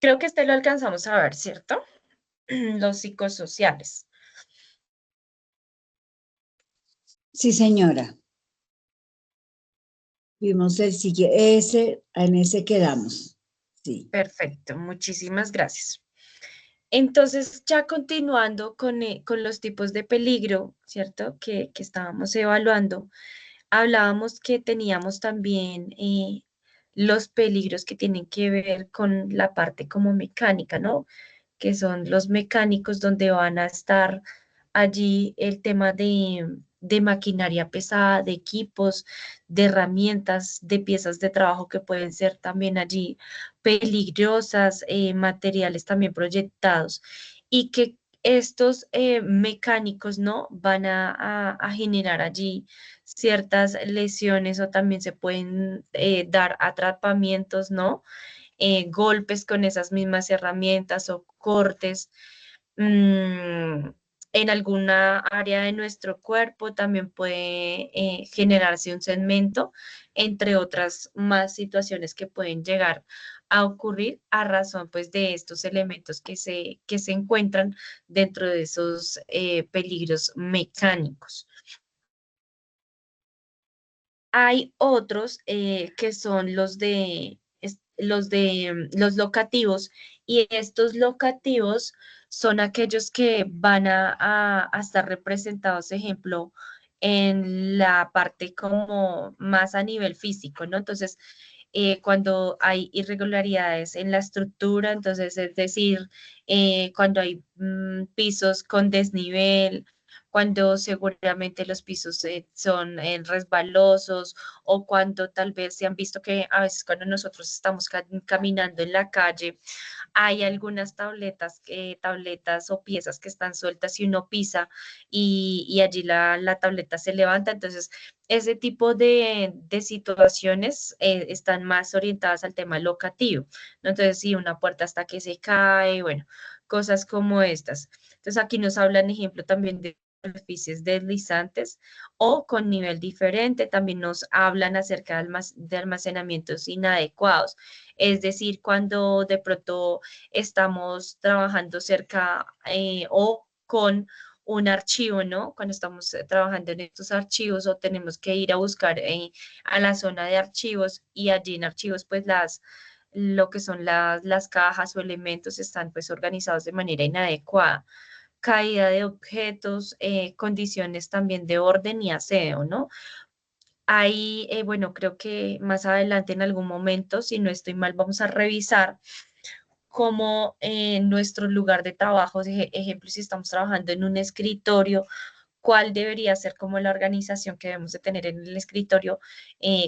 Creo que este lo alcanzamos a ver, ¿cierto? Los psicosociales. Sí, señora. Vimos el siguiente, en ese quedamos. Sí. Perfecto, muchísimas gracias. Entonces, ya continuando con los tipos de peligro, ¿cierto? Que estábamos evaluando, hablábamos que teníamos también los peligros que tienen que ver con la parte como mecánica, ¿no? Que son los mecánicos donde van a estar allí el tema de maquinaria pesada, de equipos, de herramientas, de piezas de trabajo que pueden ser también allí peligrosas, materiales también proyectados y que estos mecánicos, ¿no? Van a generar allí ciertas lesiones o también se pueden dar atrapamientos, ¿no? Golpes con esas mismas herramientas o cortes. mm, en alguna área de nuestro cuerpo también puede generarse un segmento, entre otras más situaciones que pueden llegar a ocurrir a razón pues de estos elementos que se encuentran dentro de esos peligros mecánicos. Hay otros que son los locativos y estos locativos son aquellos que van a estar representados, ejemplo, en la parte como más a nivel físico, ¿no? Entonces, cuando hay irregularidades en la estructura, entonces es decir, cuando hay pisos con desnivel, cuando seguramente los pisos son resbalosos o cuando tal vez se han visto que a veces cuando nosotros estamos caminando en la calle hay algunas tabletas o piezas que están sueltas y uno pisa y allí la tableta se levanta. Entonces, ese tipo de situaciones están más orientadas al tema locativo, ¿no? Entonces, si una puerta hasta que se cae, bueno, cosas como estas. Entonces, aquí nos hablan, ejemplo, también de superficies deslizantes o con nivel diferente. También nos hablan acerca de almacenamientos inadecuados. Es decir, cuando de pronto estamos trabajando cerca o con un archivo, ¿no? Cuando estamos trabajando en estos archivos o tenemos que ir a buscar a la zona de archivos y allí en archivos, pues lo que son las cajas o elementos están pues organizados de manera inadecuada. Caída de objetos, condiciones también de orden y aseo, ¿no? Ahí, bueno, creo que más adelante en algún momento, si no estoy mal, vamos a revisar cómo en nuestro lugar de trabajo, ejemplo, si estamos trabajando en un escritorio, cuál debería ser como la organización que debemos de tener en el escritorio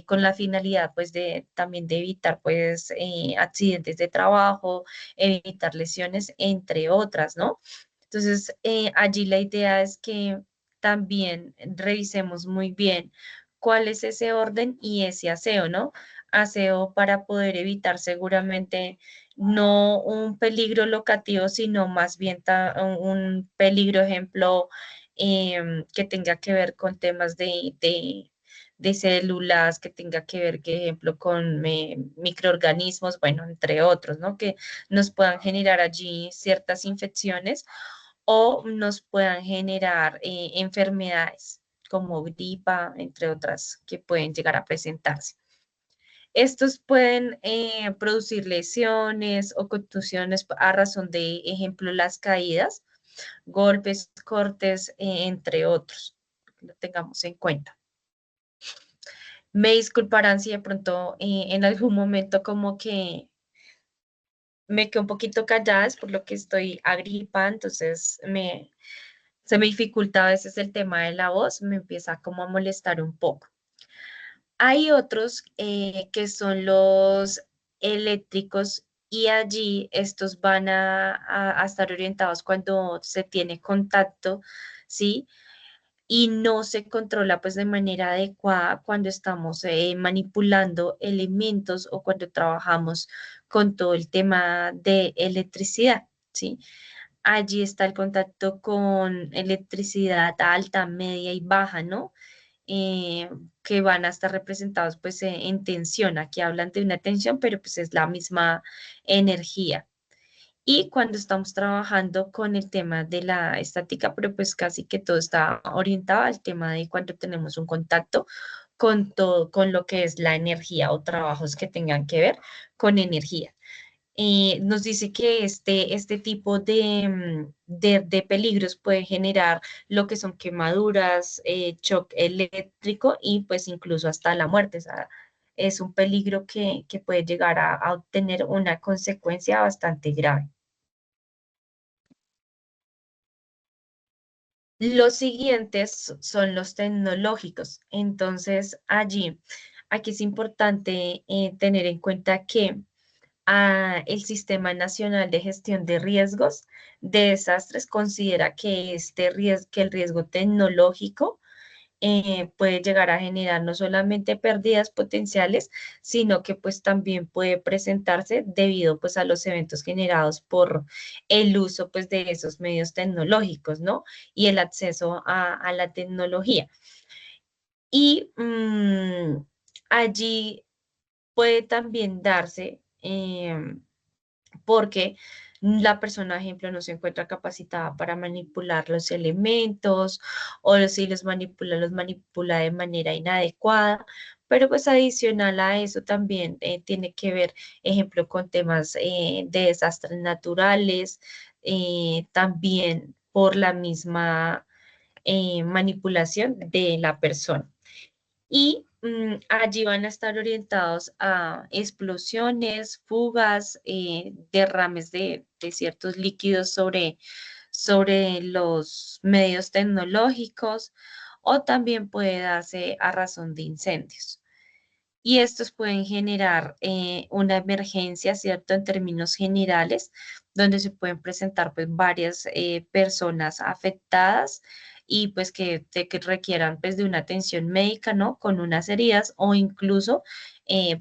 con la finalidad pues de también de evitar pues accidentes de trabajo, evitar lesiones, entre otras, ¿no? Entonces, allí la idea es que también revisemos muy bien cuál es ese orden y ese aseo, ¿no? Aseo para poder evitar seguramente no un peligro locativo, sino más bien un peligro, ejemplo, que tenga que ver con temas de células, que tenga que ver, por ejemplo, con microorganismos, bueno, entre otros, ¿no? Que nos puedan generar allí ciertas infecciones o nos puedan generar enfermedades como gripa, entre otras, que pueden llegar a presentarse. Estos pueden producir lesiones o contusiones a razón de, ejemplo, las caídas, golpes, cortes, entre otros. Que lo tengamos en cuenta. Me disculparán si de pronto en algún momento como que me quedo un poquito callada, es por lo que estoy agripa, entonces se me dificulta a veces el tema de la voz, me empieza como a molestar un poco. Hay otros que son los eléctricos y allí estos van a estar orientados cuando se tiene contacto, ¿sí? Y no se controla pues de manera adecuada cuando estamos manipulando elementos o cuando trabajamos con todo el tema de electricidad, ¿sí? Allí está el contacto con electricidad alta, media y baja, ¿no? eh, que van a estar representados pues en tensión. Aquí hablan de una tensión, pero pues es la misma energía. Y cuando estamos trabajando con el tema de la estática, pero pues casi que todo está orientado al tema de cuando tenemos un contacto con todo, con lo que es la energía o trabajos que tengan que ver con energía. Nos dice que este tipo de peligros puede generar lo que son quemaduras, shock eléctrico y pues incluso hasta la muerte. O sea, es un peligro que puede llegar a obtener una consecuencia bastante grave. Los siguientes son los tecnológicos. Entonces, aquí es importante tener en cuenta que el Sistema Nacional de Gestión de Riesgos de Desastres considera que, que el riesgo tecnológico puede llegar a generar no solamente pérdidas potenciales, sino que pues también puede presentarse debido pues a los eventos generados por el uso pues de esos medios tecnológicos, ¿no? Y el acceso a la tecnología. Y allí puede también darse porque la persona, ejemplo, no se encuentra capacitada para manipular los elementos o si los manipula de manera inadecuada. Pero pues adicional a eso también tiene que ver, ejemplo, con temas de desastres naturales, también por la misma manipulación de la persona y allí van a estar orientados a explosiones, fugas, derrames de ciertos líquidos sobre los medios tecnológicos o también puede darse a razón de incendios. Y estos pueden generar una emergencia, ¿cierto? En términos generales, donde se pueden presentar pues varias personas afectadas y pues que requieran pues de una atención médica, ¿no? Con unas heridas o incluso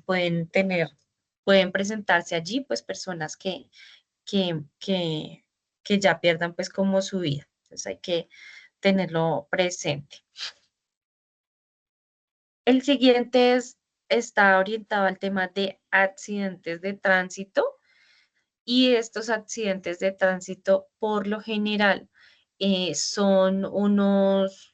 pueden presentarse allí pues personas que, que, que ya pierdan pues como su vida. Entonces hay que tenerlo presente. El siguiente está orientado al tema de accidentes de tránsito y estos accidentes de tránsito por lo general son unos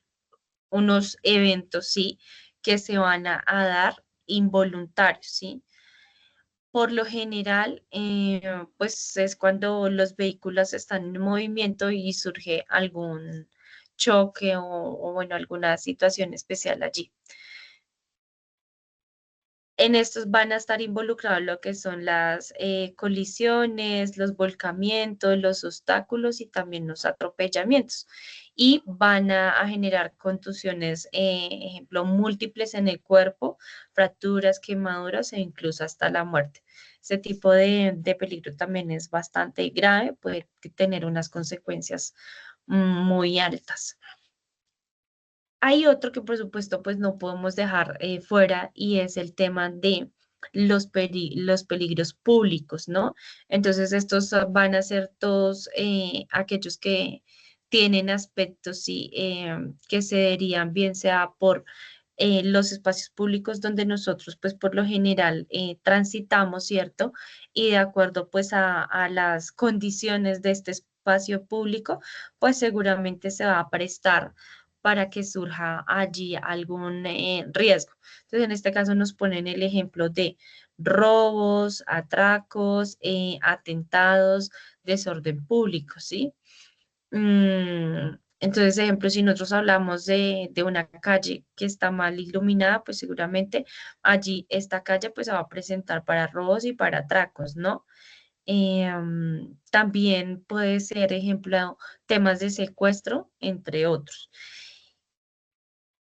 eventos, ¿sí? Que se van a dar involuntarios, ¿sí? Por lo general, pues es cuando los vehículos están en movimiento y surge algún choque bueno, alguna situación especial allí. En estos van a estar involucrados lo que son las colisiones, los volcamientos, los obstáculos y también los atropellamientos. Y van a generar contusiones, ejemplo, múltiples en el cuerpo, fracturas, quemaduras e incluso hasta la muerte. Ese tipo de peligro también es bastante grave, puede tener unas consecuencias muy altas. Hay otro que por supuesto pues no podemos dejar fuera y es el tema de los peligros públicos, ¿no? Entonces estos van a ser todos aquellos que tienen aspectos sí, que se deberían bien sea por los espacios públicos donde nosotros pues por lo general transitamos, ¿cierto? Y de acuerdo pues a las condiciones de este espacio público, pues seguramente se va a prestar para que surja allí algún riesgo. Entonces, en este caso nos ponen el ejemplo de robos, atracos, atentados, desorden público, ¿sí? Entonces, ejemplo, si nosotros hablamos de una calle que está mal iluminada, pues seguramente allí esta calle pues se va a presentar para robos y para atracos, ¿no? También puede ser, ejemplo, temas de secuestro, entre otros.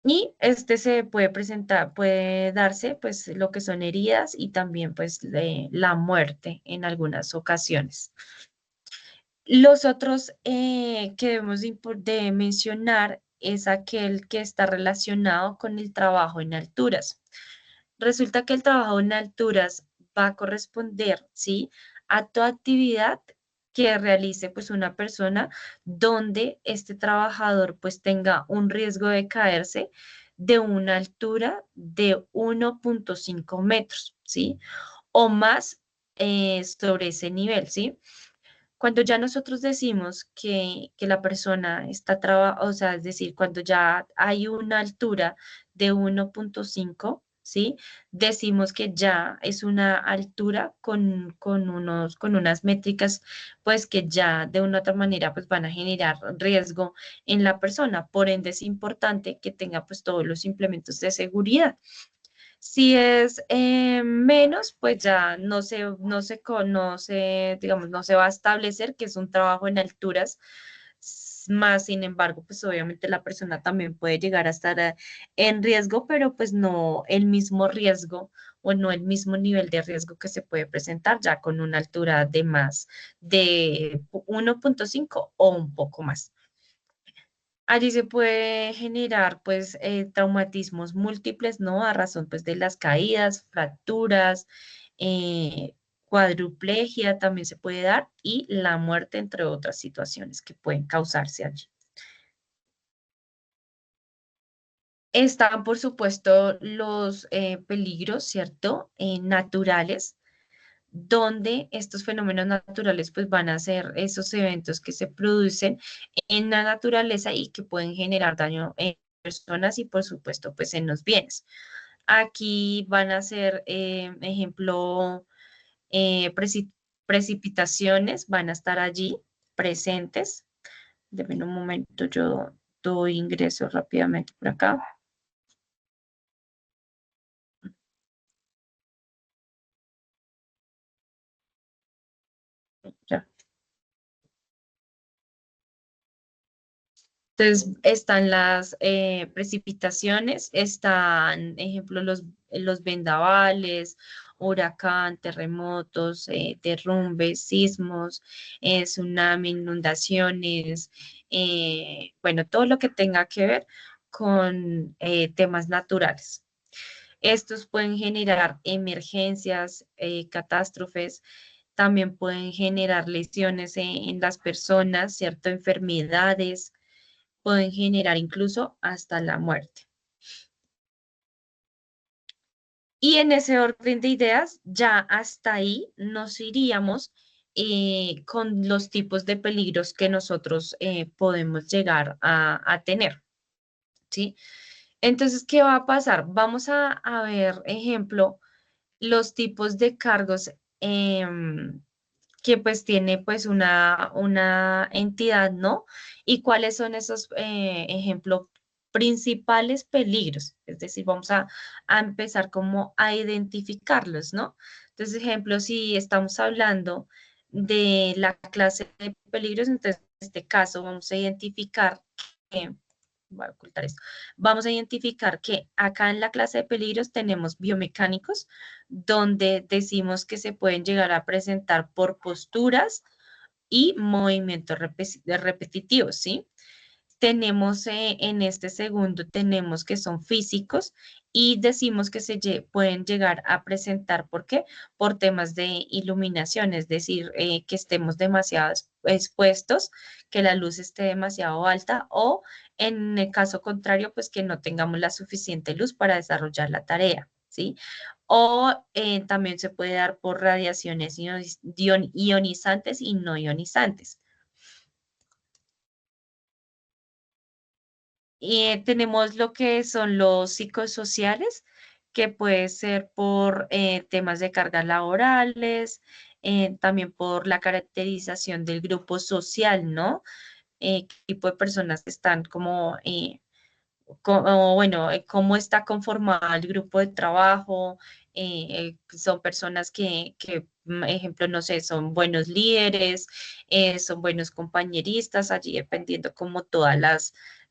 Y este se puede presentar, puede darse pues lo que son heridas y también pues la muerte en algunas ocasiones. Los otros que debemos de mencionar es aquel que está relacionado con el trabajo en alturas. Resulta que el trabajo en alturas va a corresponder, ¿sí? A toda actividad que realice pues una persona donde este trabajador pues tenga un riesgo de caerse de una altura de 1,5 metros, ¿sí? O más sobre ese nivel, ¿sí? Cuando ya nosotros decimos que la persona está o sea, es decir, cuando ya hay una altura de 1,5, ¿sí? Decimos que ya es una altura con unas métricas, pues que ya de una u otra manera, pues van a generar riesgo en la persona. Por ende, es importante que tenga pues todos los implementos de seguridad. Si es menos, pues ya no se, digamos, no se va a establecer que es un trabajo en alturas. Más, sin embargo, pues obviamente la persona también puede llegar a estar en riesgo, pero pues no el mismo riesgo o no el mismo nivel de riesgo que se puede presentar ya con una altura de más de 1,5 o un poco más. Allí se puede generar pues traumatismos múltiples, ¿no? A razón pues de las caídas, fracturas, eh, cuadruplegia también se puede dar y la muerte, entre otras situaciones que pueden causarse allí. Están, por supuesto, los peligros, ¿cierto? Naturales, donde estos fenómenos naturales pues van a ser esos eventos que se producen en la naturaleza y que pueden generar daño en personas y por supuesto pues en los bienes. Aquí van a ser, ejemplo, precipitaciones, van a estar allí presentes. Deme un momento, yo doy ingreso rápidamente por acá. Ya. Entonces, están las precipitaciones, están, ejemplo, los vendavales, huracán, terremotos, derrumbes, sismos, tsunami, inundaciones, bueno, todo lo que tenga que ver con temas naturales. Estos pueden generar emergencias, catástrofes, también pueden generar lesiones en las personas, ¿cierto? Enfermedades, pueden generar incluso hasta la muerte. Y en ese orden de ideas, ya hasta ahí nos iríamos con los tipos de peligros que nosotros podemos llegar a tener, ¿sí? Entonces, ¿qué va a pasar? Vamos a ver, ejemplo, los tipos de cargos que pues tiene pues una entidad, ¿no? Y cuáles son esos, ejemplo, principales peligros. Es decir, vamos a empezar como a identificarlos, ¿no? Entonces, ejemplo, si estamos hablando de la clase de peligros, entonces en este caso vamos a identificar que voy a ocultar esto. Vamos a identificar que acá en la clase de peligros tenemos biomecánicos, donde decimos que se pueden llegar a presentar por posturas y movimientos repetitivos, ¿sí? Tenemos en este segundo, tenemos que son físicos y decimos que pueden llegar a presentar, ¿por qué? Por temas de iluminación, es decir, que estemos demasiado expuestos, que la luz esté demasiado alta o en el caso contrario, pues que no tengamos la suficiente luz para desarrollar la tarea, ¿sí? O también se puede dar por radiaciones ionizantes y no ionizantes. Y tenemos lo que son los psicosociales, que puede ser por temas de cargas laborales, también por la caracterización del grupo social, ¿no? Qué tipo de personas que están como o bueno, cómo está conformado el grupo de trabajo, son personas ejemplo, no sé, son buenos líderes, son buenos compañeristas, allí dependiendo como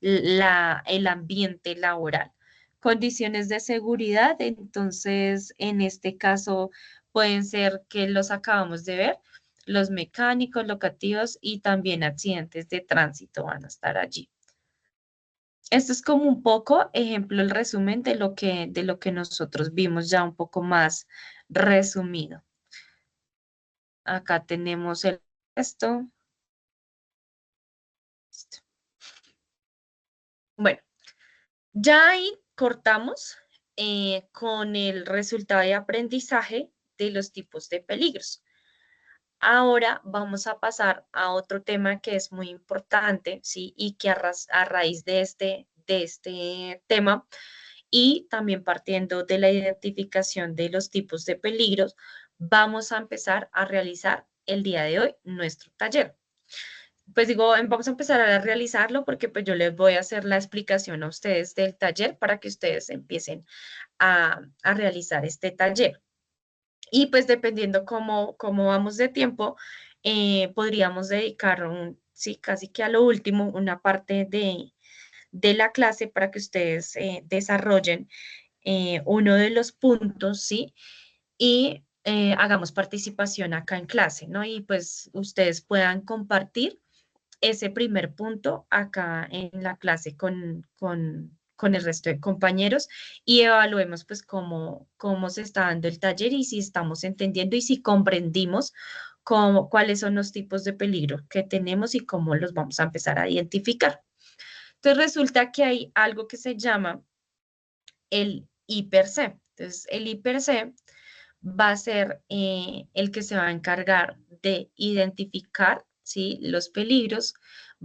el ambiente laboral. Condiciones de seguridad, entonces, en este caso, pueden ser que los acabamos de ver, los mecánicos, locativos y también accidentes de tránsito van a estar allí. Esto es como un poco, ejemplo, el resumen de lo que nosotros vimos ya un poco más resumido. Acá tenemos el esto. Listo. Bueno, ya ahí cortamos con el resultado de aprendizaje de los tipos de peligros. Ahora vamos a pasar a otro tema que es muy importante, ¿sí? Y que a raíz de este tema y también partiendo de la identificación de los tipos de peligros, vamos a empezar a realizar el día de hoy nuestro taller. Pues digo, vamos a empezar a realizarlo porque pues yo les voy a hacer la explicación a ustedes del taller para que ustedes empiecen a realizar este taller. Y pues dependiendo cómo vamos de tiempo, podríamos dedicar sí, casi que a lo último, una parte de la clase para que ustedes desarrollen uno de los puntos, ¿sí? Y hagamos participación acá en clase, ¿no? Y pues ustedes puedan compartir ese primer punto acá en la clase con el resto de compañeros y evaluemos pues cómo se está dando el taller y si estamos entendiendo y si comprendimos cuáles son los tipos de peligro que tenemos y cómo los vamos a empezar a identificar. Entonces resulta que hay algo que se llama el IPER-C. Entonces el IPER-C va a ser el que se va a encargar de identificar, ¿sí? Los peligros,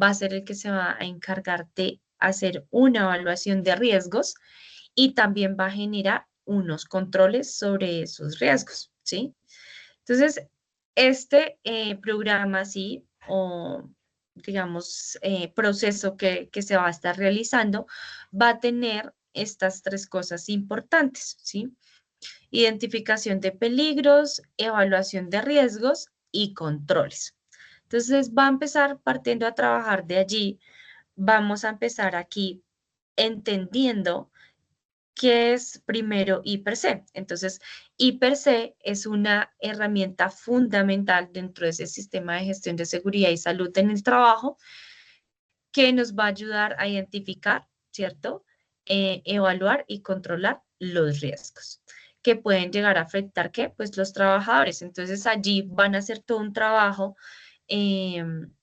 va a ser el que se va a encargar de hacer una evaluación de riesgos y también va a generar unos controles sobre esos riesgos, ¿sí? Entonces, este programa, sí, o digamos, proceso que se va a estar realizando, va a tener estas tres cosas importantes, ¿sí? Identificación de peligros, evaluación de riesgos y controles. Entonces va a empezar partiendo a trabajar de allí. Vamos a empezar aquí entendiendo qué es primero IPER-C. Entonces, IPER-C es una herramienta fundamental dentro de ese sistema de gestión de seguridad y salud en el trabajo que nos va a ayudar a identificar, ¿cierto? Evaluar y controlar los riesgos que pueden llegar a afectar, ¿qué? Pues los trabajadores. Entonces allí van a hacer todo un trabajo en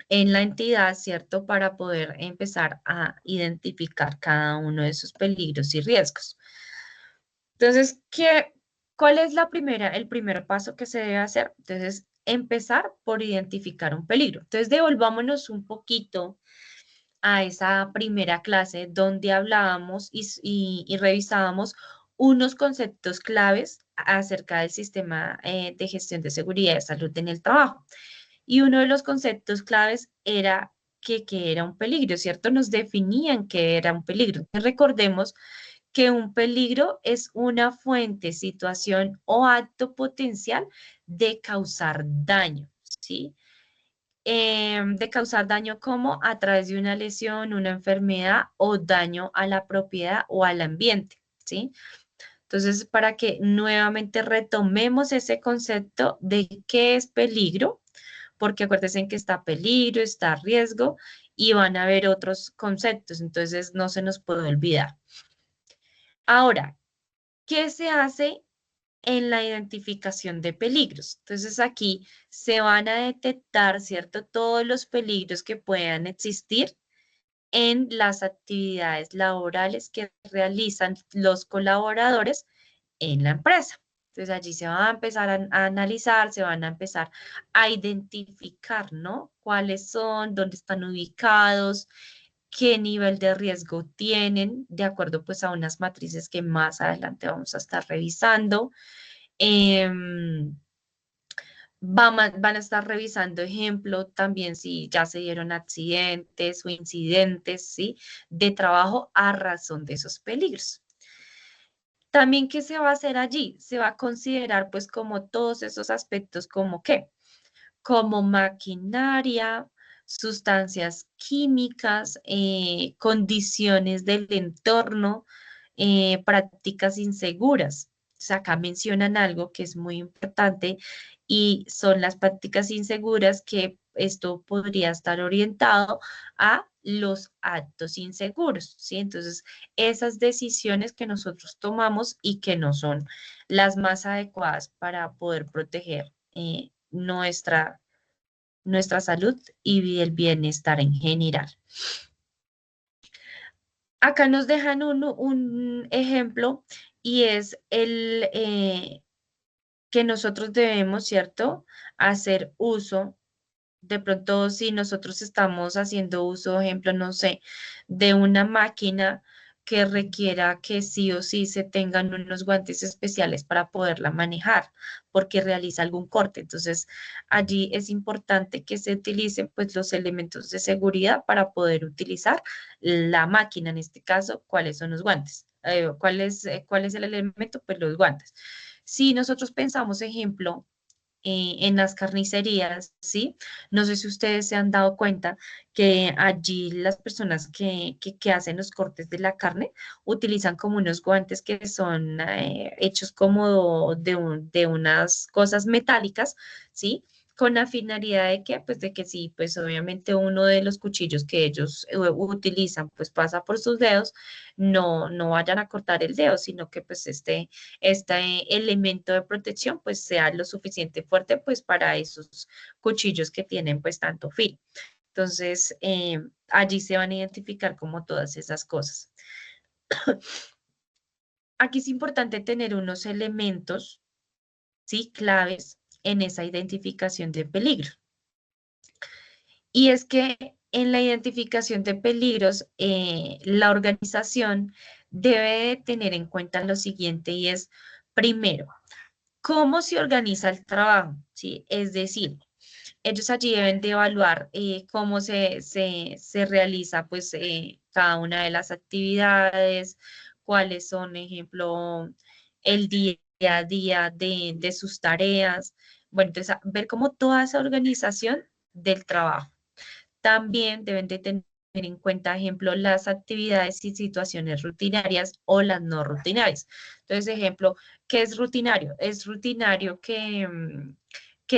la entidad, ¿cierto? Para poder empezar a identificar cada uno de esos peligros y riesgos. Entonces, ¿cuál es el primer paso que se debe hacer? Entonces, empezar por identificar un peligro. Entonces, devolvámonos un poquito a esa primera clase donde hablábamos y revisábamos unos conceptos claves acerca del sistema de gestión de seguridad y salud en el trabajo. Y uno de los conceptos claves era que era un peligro, ¿cierto? Nos definían que era un peligro. Recordemos que un peligro es una fuente, situación o acto potencial de causar daño, ¿sí? De causar daño como a través de una lesión, una enfermedad o daño a la propiedad o al ambiente, ¿sí? Entonces, para que nuevamente retomemos ese concepto de qué es peligro, porque acuérdense que está peligro, está riesgo y van a haber otros conceptos, entonces no se nos puede olvidar. Ahora, ¿qué se hace en la identificación de peligros? Entonces aquí se van a detectar, ¿cierto? Todos los peligros que puedan existir en las actividades laborales que realizan los colaboradores en la empresa. Entonces allí se va a empezar a analizar, se van a empezar a identificar, ¿no? ¿Cuáles son, dónde están ubicados, qué nivel de riesgo tienen, de acuerdo pues a unas matrices que más adelante vamos a estar revisando. Em, van a estar revisando ejemplo también si ya se dieron accidentes o incidentes, ¿sí? De trabajo a razón de esos peligros. También, ¿qué se va a hacer allí? Se va a considerar pues como todos esos aspectos como qué, como maquinaria, sustancias químicas, condiciones del entorno, prácticas inseguras. O sea, acá mencionan algo que es muy importante y son las prácticas inseguras que esto podría estar orientado a los actos inseguros, ¿sí? Entonces, esas decisiones que nosotros tomamos y que no son las más adecuadas para poder proteger nuestra salud y el bienestar en general. Acá nos dejan un ejemplo y es que nosotros debemos, ¿cierto?, hacer uso. De pronto, si nosotros estamos haciendo uso, ejemplo, no sé, de una máquina que requiera que sí o sí se tengan unos guantes especiales para poderla manejar, porque realiza algún corte. Entonces, allí es importante que se utilicen pues los elementos de seguridad para poder utilizar la máquina, en este caso, ¿cuáles son los guantes? ¿Cuál es el elemento? Pues los guantes. Si nosotros pensamos, ejemplo, en las carnicerías, ¿sí? No sé si ustedes se han dado cuenta que allí las personas que hacen los cortes de la carne utilizan como unos guantes que son hechos como de unas cosas metálicas, ¿sí? Con la finalidad de que, pues de que sí, pues obviamente uno de los cuchillos que ellos utilizan, pues pasa por sus dedos, no vayan a cortar el dedo, sino que pues este elemento de protección pues sea lo suficiente fuerte pues para esos cuchillos que tienen pues tanto filo. Entonces, allí se van a identificar como todas esas cosas. Aquí es importante tener unos elementos, ¿sí? Claves en esa identificación de peligro. Y es que en la identificación de peligros, la organización debe de tener en cuenta lo siguiente y es, primero, cómo se organiza el trabajo, ¿sí? Es decir, ellos allí deben de evaluar cómo se realiza pues cada una de las actividades, cuáles son, ejemplo, el día a día de sus tareas. Bueno, entonces ver como toda esa organización del trabajo. También deben de tener en cuenta, ejemplo, las actividades y situaciones rutinarias o las no rutinarias. Entonces, ejemplo, ¿qué es rutinario? Es rutinario que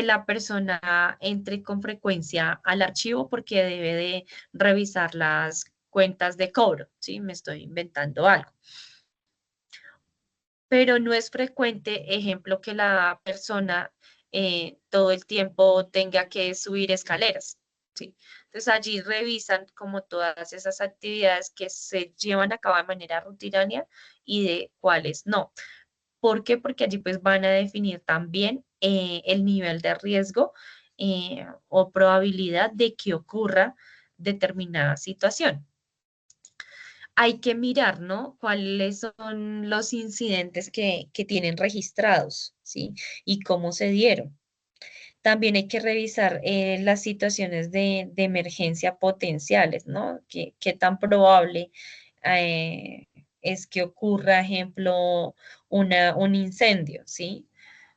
la persona entre con frecuencia al archivo porque debe de revisar las cuentas de cobro, ¿sí? Me estoy inventando algo. Pero no es frecuente, ejemplo, que la persona todo el tiempo tenga que subir escaleras, ¿sí? Entonces allí revisan como todas esas actividades que se llevan a cabo de manera rutinaria y de cuáles no. ¿Por qué? Porque allí pues van a definir también el nivel de riesgo o probabilidad de que ocurra determinada situación. Hay que mirar, ¿no? Cuáles son los incidentes que tienen registrados, ¿sí? Y cómo se dieron. También hay que revisar las situaciones de emergencia potenciales, ¿no? ¿Qué tan probable eh, es que ocurra, ejemplo, un incendio, ¿sí?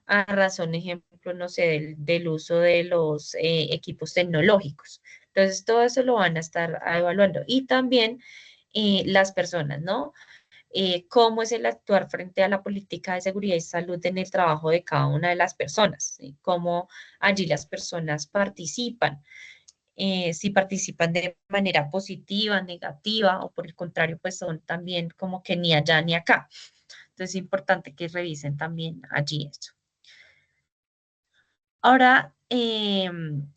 A razón, ejemplo, no sé, del uso de los equipos tecnológicos. Entonces, todo eso lo van a estar evaluando. Y también las personas, ¿no? Cómo es el actuar frente a la política de seguridad y salud en el trabajo de cada una de las personas, ¿sí? Cómo allí las personas participan, si participan de manera positiva, negativa o por el contrario, pues son también como que ni allá ni acá. Entonces es importante que revisen también allí esto. Ahora,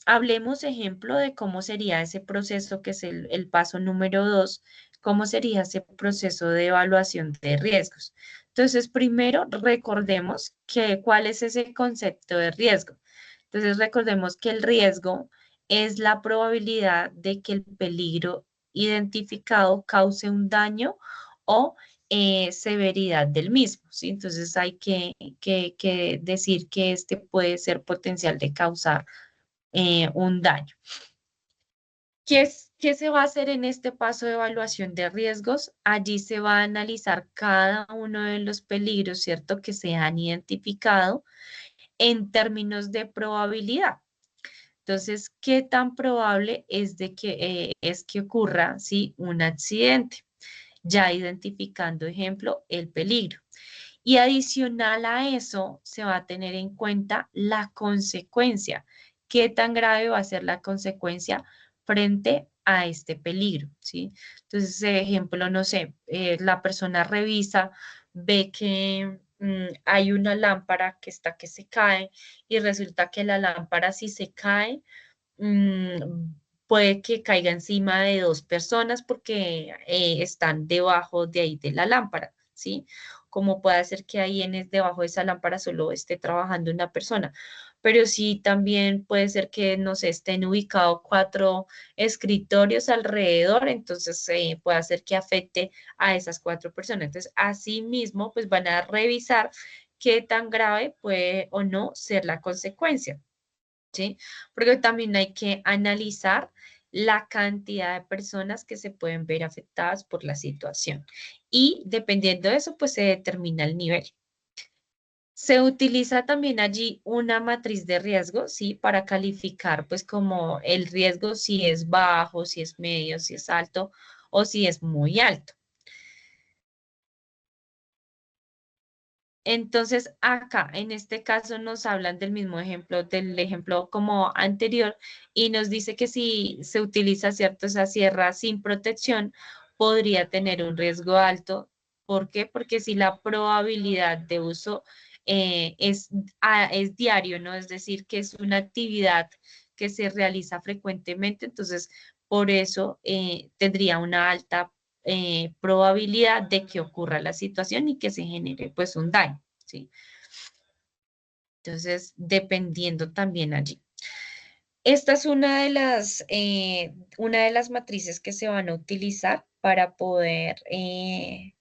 hablemos, ejemplo, de cómo sería ese proceso, que es el paso número 2, cómo sería ese proceso de evaluación de riesgos. Entonces, primero, recordemos que cuál es ese concepto de riesgo. Entonces, recordemos que el riesgo es la probabilidad de que el peligro identificado cause un daño o severidad del mismo, ¿sí? Entonces hay que decir que este puede ser potencial de causar un daño. ¿Qué se va a hacer en este paso de evaluación de riesgos? Allí se va a analizar cada uno de los peligros, ¿cierto?, que se han identificado en términos de probabilidad. Entonces, ¿qué tan probable es que ocurra, ¿sí?, un accidente? Ya identificando, ejemplo, el peligro. Y adicional a eso, se va a tener en cuenta la consecuencia. ¿Qué tan grave va a ser la consecuencia frente a este peligro? ¿Sí? Entonces, ejemplo, no sé, la persona revisa, ve que hay una lámpara que está que se cae y resulta que la lámpara si se cae, puede que caiga encima de dos personas porque están debajo de ahí de la lámpara. ¿sí? Como puede ser que ahí debajo de esa lámpara solo esté trabajando una persona, pero sí también puede ser que, no sé, estén ubicados 4 escritorios alrededor, entonces puede hacer que afecte a esas 4 personas. Entonces, asimismo, pues van a revisar qué tan grave puede o no ser la consecuencia. ¿Sí? Porque también hay que analizar la cantidad de personas que se pueden ver afectadas por la situación. Y dependiendo de eso, pues se determina el nivel. Se utiliza también allí una matriz de riesgo, ¿sí? Para calificar, pues, como el riesgo, si es bajo, si es medio, si es alto o si es muy alto. Entonces, acá, en este caso, nos hablan del ejemplo como anterior, y nos dice que si se utiliza, ¿cierto?, esa sierra sin protección, podría tener un riesgo alto. ¿Por qué? Porque si la probabilidad de uso es diario, ¿no? Es decir, que es una actividad que se realiza frecuentemente, entonces, por eso tendría una alta probabilidad de que ocurra la situación y que se genere pues un daño, ¿sí? Entonces, dependiendo también allí. Esta es una de las matrices que se van a utilizar para poder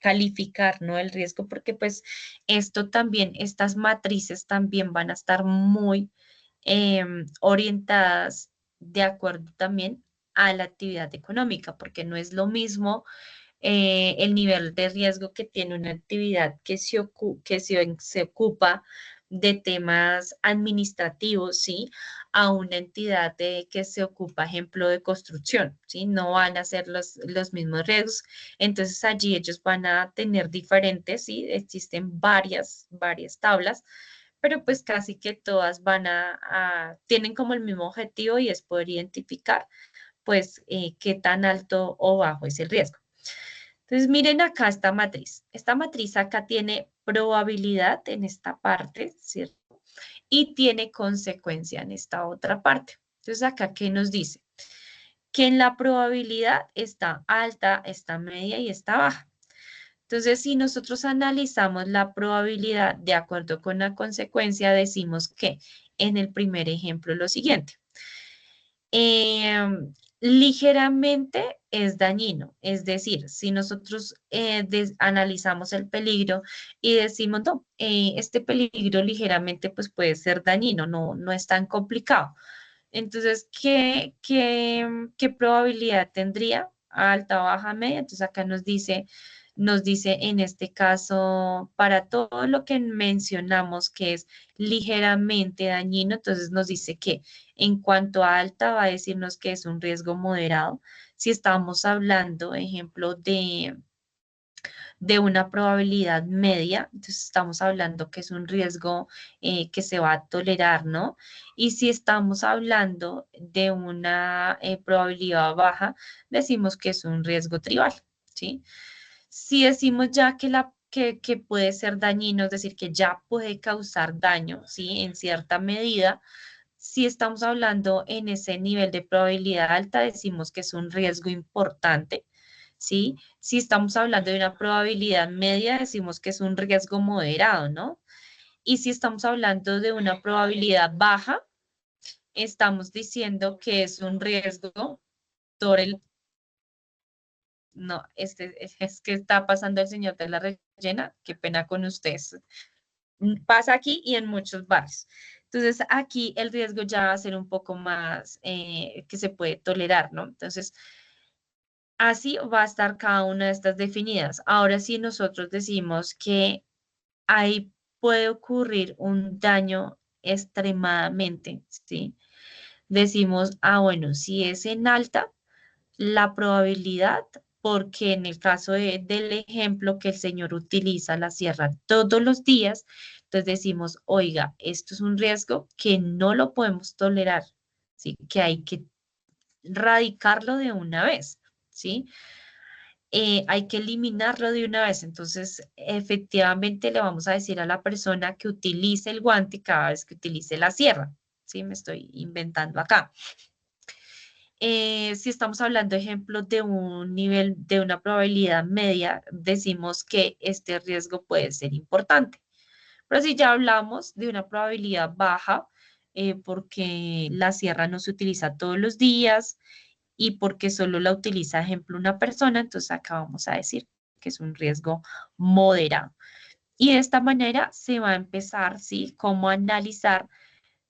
calificar, ¿no?, el riesgo, porque pues esto también, estas matrices también van a estar muy orientadas de acuerdo también a la actividad económica, porque no es lo mismo el nivel de riesgo que tiene una actividad que se ocupa de temas administrativos, ¿sí? A una entidad que se ocupa, ejemplo, de construcción, ¿sí? No van a ser los mismos riesgos. Entonces allí ellos van a tener diferentes, ¿sí? Existen varias tablas, pero pues casi que todas tienen como el mismo objetivo y es poder identificar, pues, qué tan alto o bajo es el riesgo. Entonces, miren acá esta matriz. Esta matriz acá tiene probabilidad en esta parte, ¿cierto? Y tiene consecuencia en esta otra parte. Entonces, acá, ¿qué nos dice? Que en la probabilidad está alta, está media y está baja. Entonces, si nosotros analizamos la probabilidad de acuerdo con la consecuencia, decimos que en el primer ejemplo lo siguiente. Ligeramente es dañino, es decir, si nosotros analizamos el peligro y decimos, no, este peligro ligeramente pues puede ser dañino, no es tan complicado. Entonces, ¿qué probabilidad tendría? Alta, baja, media. Entonces acá nos dice en este caso, para todo lo que mencionamos que es ligeramente dañino, entonces nos dice que en cuanto a alta va a decirnos que es un riesgo moderado. Si estamos hablando, ejemplo, de una probabilidad media, entonces estamos hablando que es un riesgo que se va a tolerar, ¿no? Y si estamos hablando de una probabilidad baja, decimos que es un riesgo tribal, ¿sí? Si decimos ya que puede ser dañino, es decir, que ya puede causar daño, ¿sí? En cierta medida, si estamos hablando en ese nivel de probabilidad alta, decimos que es un riesgo importante, ¿sí? Si estamos hablando de una probabilidad media, decimos que es un riesgo moderado, ¿no? Y si estamos hablando de una probabilidad baja, estamos diciendo que es un riesgo sobre el... No, es que está pasando el señor de la rellena, qué pena con ustedes. Pasa aquí y en muchos barrios. Entonces, aquí el riesgo ya va a ser un poco más que se puede tolerar, ¿no? Entonces, así va a estar cada una de estas definidas. Ahora, si nosotros decimos que ahí puede ocurrir un daño extremadamente, ¿sí? Decimos, bueno, si es en alta, la probabilidad, porque en el caso del ejemplo que el señor utiliza la sierra todos los días, entonces decimos, oiga, esto es un riesgo que no lo podemos tolerar, ¿sí? Que hay que radicarlo de una vez, ¿sí? Hay que eliminarlo de una vez. Entonces, efectivamente, le vamos a decir a la persona que utilice el guante cada vez que utilice la sierra, ¿sí? Me estoy inventando acá. Si estamos hablando, ejemplo, de un nivel de una probabilidad media, decimos que este riesgo puede ser importante. Pero si ya hablamos de una probabilidad baja, porque la sierra no se utiliza todos los días y porque solo la utiliza, ejemplo, una persona, entonces acá vamos a decir que es un riesgo moderado. Y de esta manera se va a empezar, ¿sí? Cómo analizar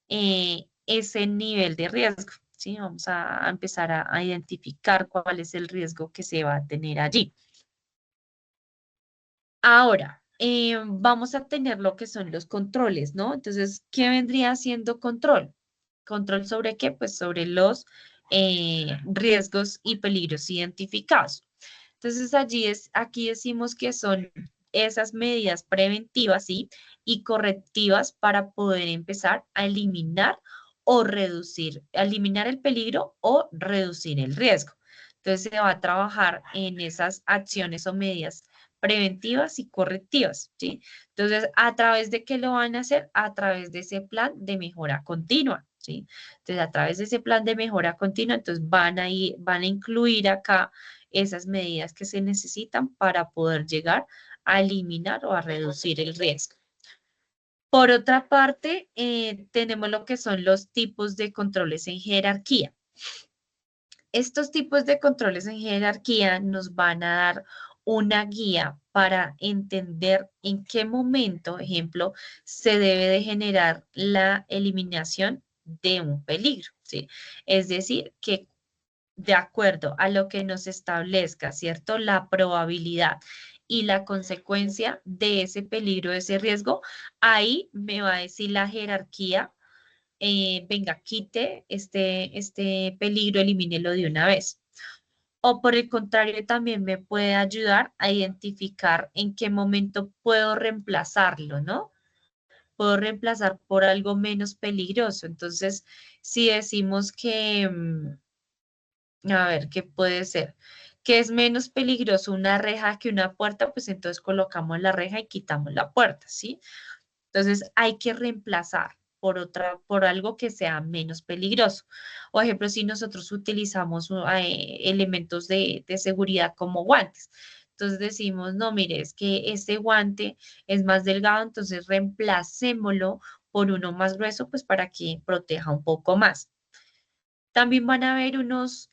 ese nivel de riesgo, ¿sí? Vamos a empezar a identificar cuál es el riesgo que se va a tener allí. Ahora, vamos a tener lo que son los controles, ¿no? Entonces, ¿qué vendría siendo control? ¿Control sobre qué? Pues sobre los riesgos y peligros identificados. Entonces, aquí decimos que son esas medidas preventivas, ¿sí? Y correctivas para poder empezar a eliminar o reducir, eliminar el peligro o reducir el riesgo. Entonces, se va a trabajar en esas acciones o medidas preventivas y correctivas, ¿sí? Entonces, ¿a través de qué lo van a hacer? A través de ese plan de mejora continua, ¿sí? Entonces, a través de ese plan de mejora continua, entonces van a incluir acá esas medidas que se necesitan para poder llegar a eliminar o a reducir el riesgo. Por otra parte, tenemos lo que son los tipos de controles en jerarquía. Estos tipos de controles en jerarquía nos van a dar una guía para entender en qué momento, ejemplo, se debe de generar la eliminación de un peligro, ¿sí? Es decir, que de acuerdo a lo que nos establezca, ¿cierto? La probabilidad y la consecuencia de ese peligro, de ese riesgo, ahí me va a decir la jerarquía, venga, quite este peligro, elimínelo de una vez. O por el contrario, también me puede ayudar a identificar en qué momento puedo reemplazarlo, ¿no? Puedo reemplazar por algo menos peligroso. Entonces, si decimos que, a ver, ¿qué puede ser? Que es menos peligroso una reja que una puerta, pues entonces colocamos la reja y quitamos la puerta, ¿sí? Entonces hay que reemplazar por otra, por algo que sea menos peligroso. Por ejemplo, si nosotros utilizamos elementos de seguridad como guantes. Entonces decimos, no, mire, es que este guante es más delgado, entonces reemplacémoslo por uno más grueso, pues para que proteja un poco más. También van a haber unos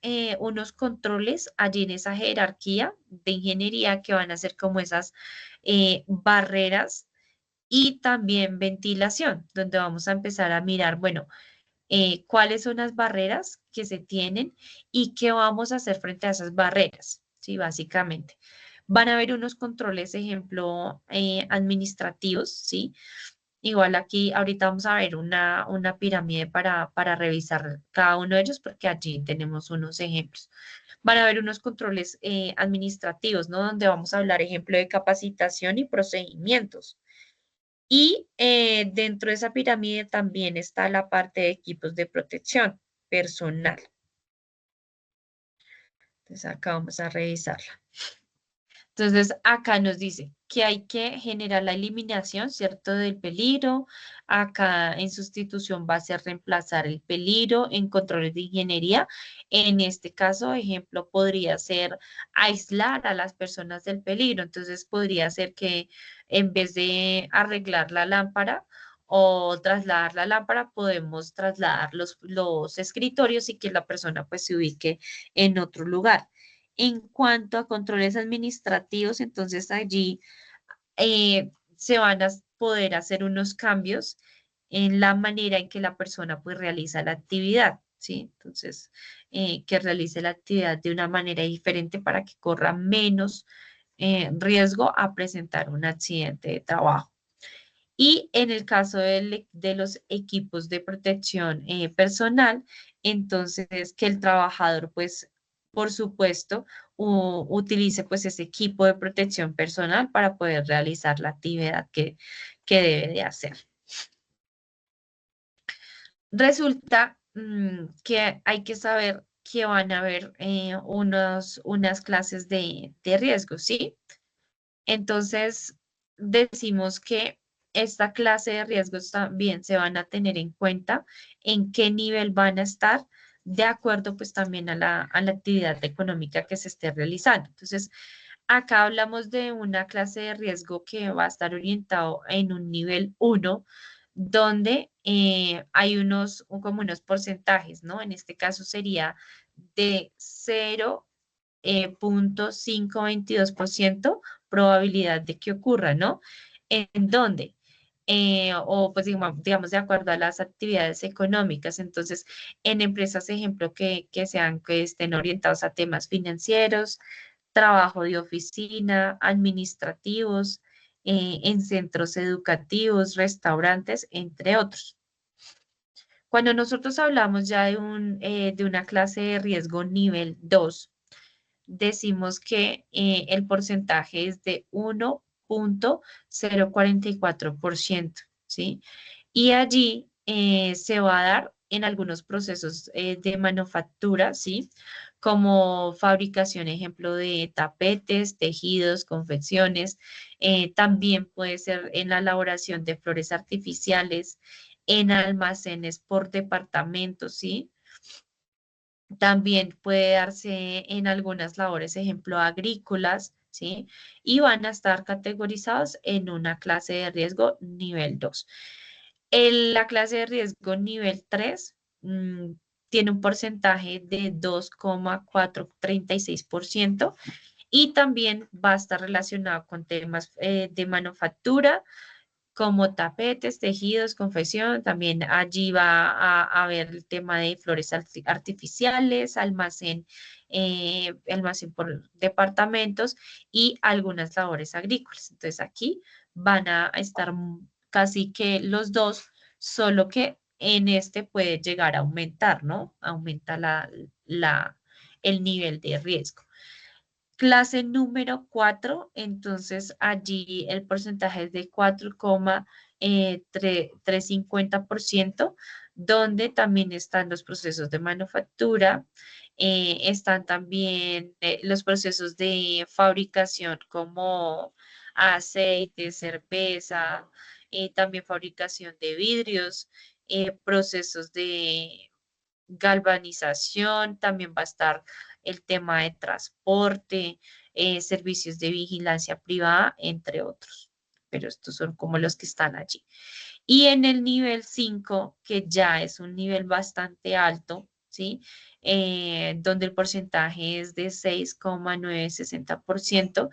controles allí en esa jerarquía de ingeniería que van a ser como esas barreras y también ventilación, donde vamos a empezar a mirar, bueno, cuáles son las barreras que se tienen y qué vamos a hacer frente a esas barreras, ¿sí? Básicamente. Van a haber unos controles, ejemplo, administrativos, ¿sí? Igual aquí, ahorita vamos a ver una pirámide para revisar cada uno de ellos, porque allí tenemos unos ejemplos. Van a haber unos controles administrativos, ¿no? Donde vamos a hablar, ejemplo, de capacitación y procedimientos. Y dentro de esa pirámide también está la parte de equipos de protección personal. Entonces acá vamos a revisarla. Entonces, acá nos dice que hay que generar la eliminación, ¿cierto?, del peligro. Acá en sustitución va a ser reemplazar el peligro en controles de ingeniería. En este caso, ejemplo, podría ser aislar a las personas del peligro. Entonces, podría ser que en vez de arreglar la lámpara o trasladar la lámpara, podemos trasladar los escritorios y que la persona pues se ubique en otro lugar. En cuanto a controles administrativos, entonces allí se van a poder hacer unos cambios en la manera en que la persona pues realiza la actividad, ¿sí? Entonces, que realice la actividad de una manera diferente para que corra menos riesgo a presentar un accidente de trabajo. Y en el caso de los equipos de protección personal, entonces que el trabajador, pues, por supuesto, utilice pues ese equipo de protección personal para poder realizar la actividad que debe de hacer. Resulta que hay que saber que van a haber unas clases de riesgo, ¿sí? Entonces, decimos que esta clase de riesgos también se van a tener en cuenta en qué nivel van a estar de acuerdo pues también a la actividad económica que se esté realizando. Entonces, acá hablamos de una clase de riesgo que va a estar orientado en un nivel uno, donde hay como unos porcentajes, ¿no? En este caso sería de 0,522% probabilidad de que ocurra, ¿no? ¿En dónde? O pues digamos, de acuerdo a las actividades económicas. Entonces, en empresas, ejemplo, que estén orientados a temas financieros, trabajo de oficina, administrativos, en centros educativos, restaurantes, entre otros. Cuando nosotros hablamos ya de una clase de riesgo nivel 2, decimos que el porcentaje es de 1,044%, ¿sí? Y allí se va a dar en algunos procesos de manufactura, ¿sí? Como fabricación, ejemplo, de tapetes, tejidos, confecciones. También puede ser en la elaboración de flores artificiales, en almacenes por departamentos, ¿sí? También puede darse en algunas labores, ejemplo, agrícolas, ¿sí? Y van a estar categorizados en una clase de riesgo nivel 2. La clase de riesgo nivel 3 tiene un porcentaje de 2,436% y también va a estar relacionado con temas de manufactura, como tapetes, tejidos, confección. También allí va a haber el tema de flores artificiales, almacén por departamentos y algunas labores agrícolas. Entonces aquí van a estar casi que los dos, solo que en este puede llegar a aumentar, ¿no? Aumenta el nivel de riesgo. Clase número 4, entonces allí el porcentaje es de 4,350%, donde también están los procesos de manufactura, están también los procesos de fabricación como aceite, cerveza, también fabricación de vidrios, procesos de galvanización, también va a estar el tema de transporte, servicios de vigilancia privada, entre otros. Pero estos son como los que están allí. Y en el nivel 5, que ya es un nivel bastante alto, ¿sí? Donde el porcentaje es de 6,960%,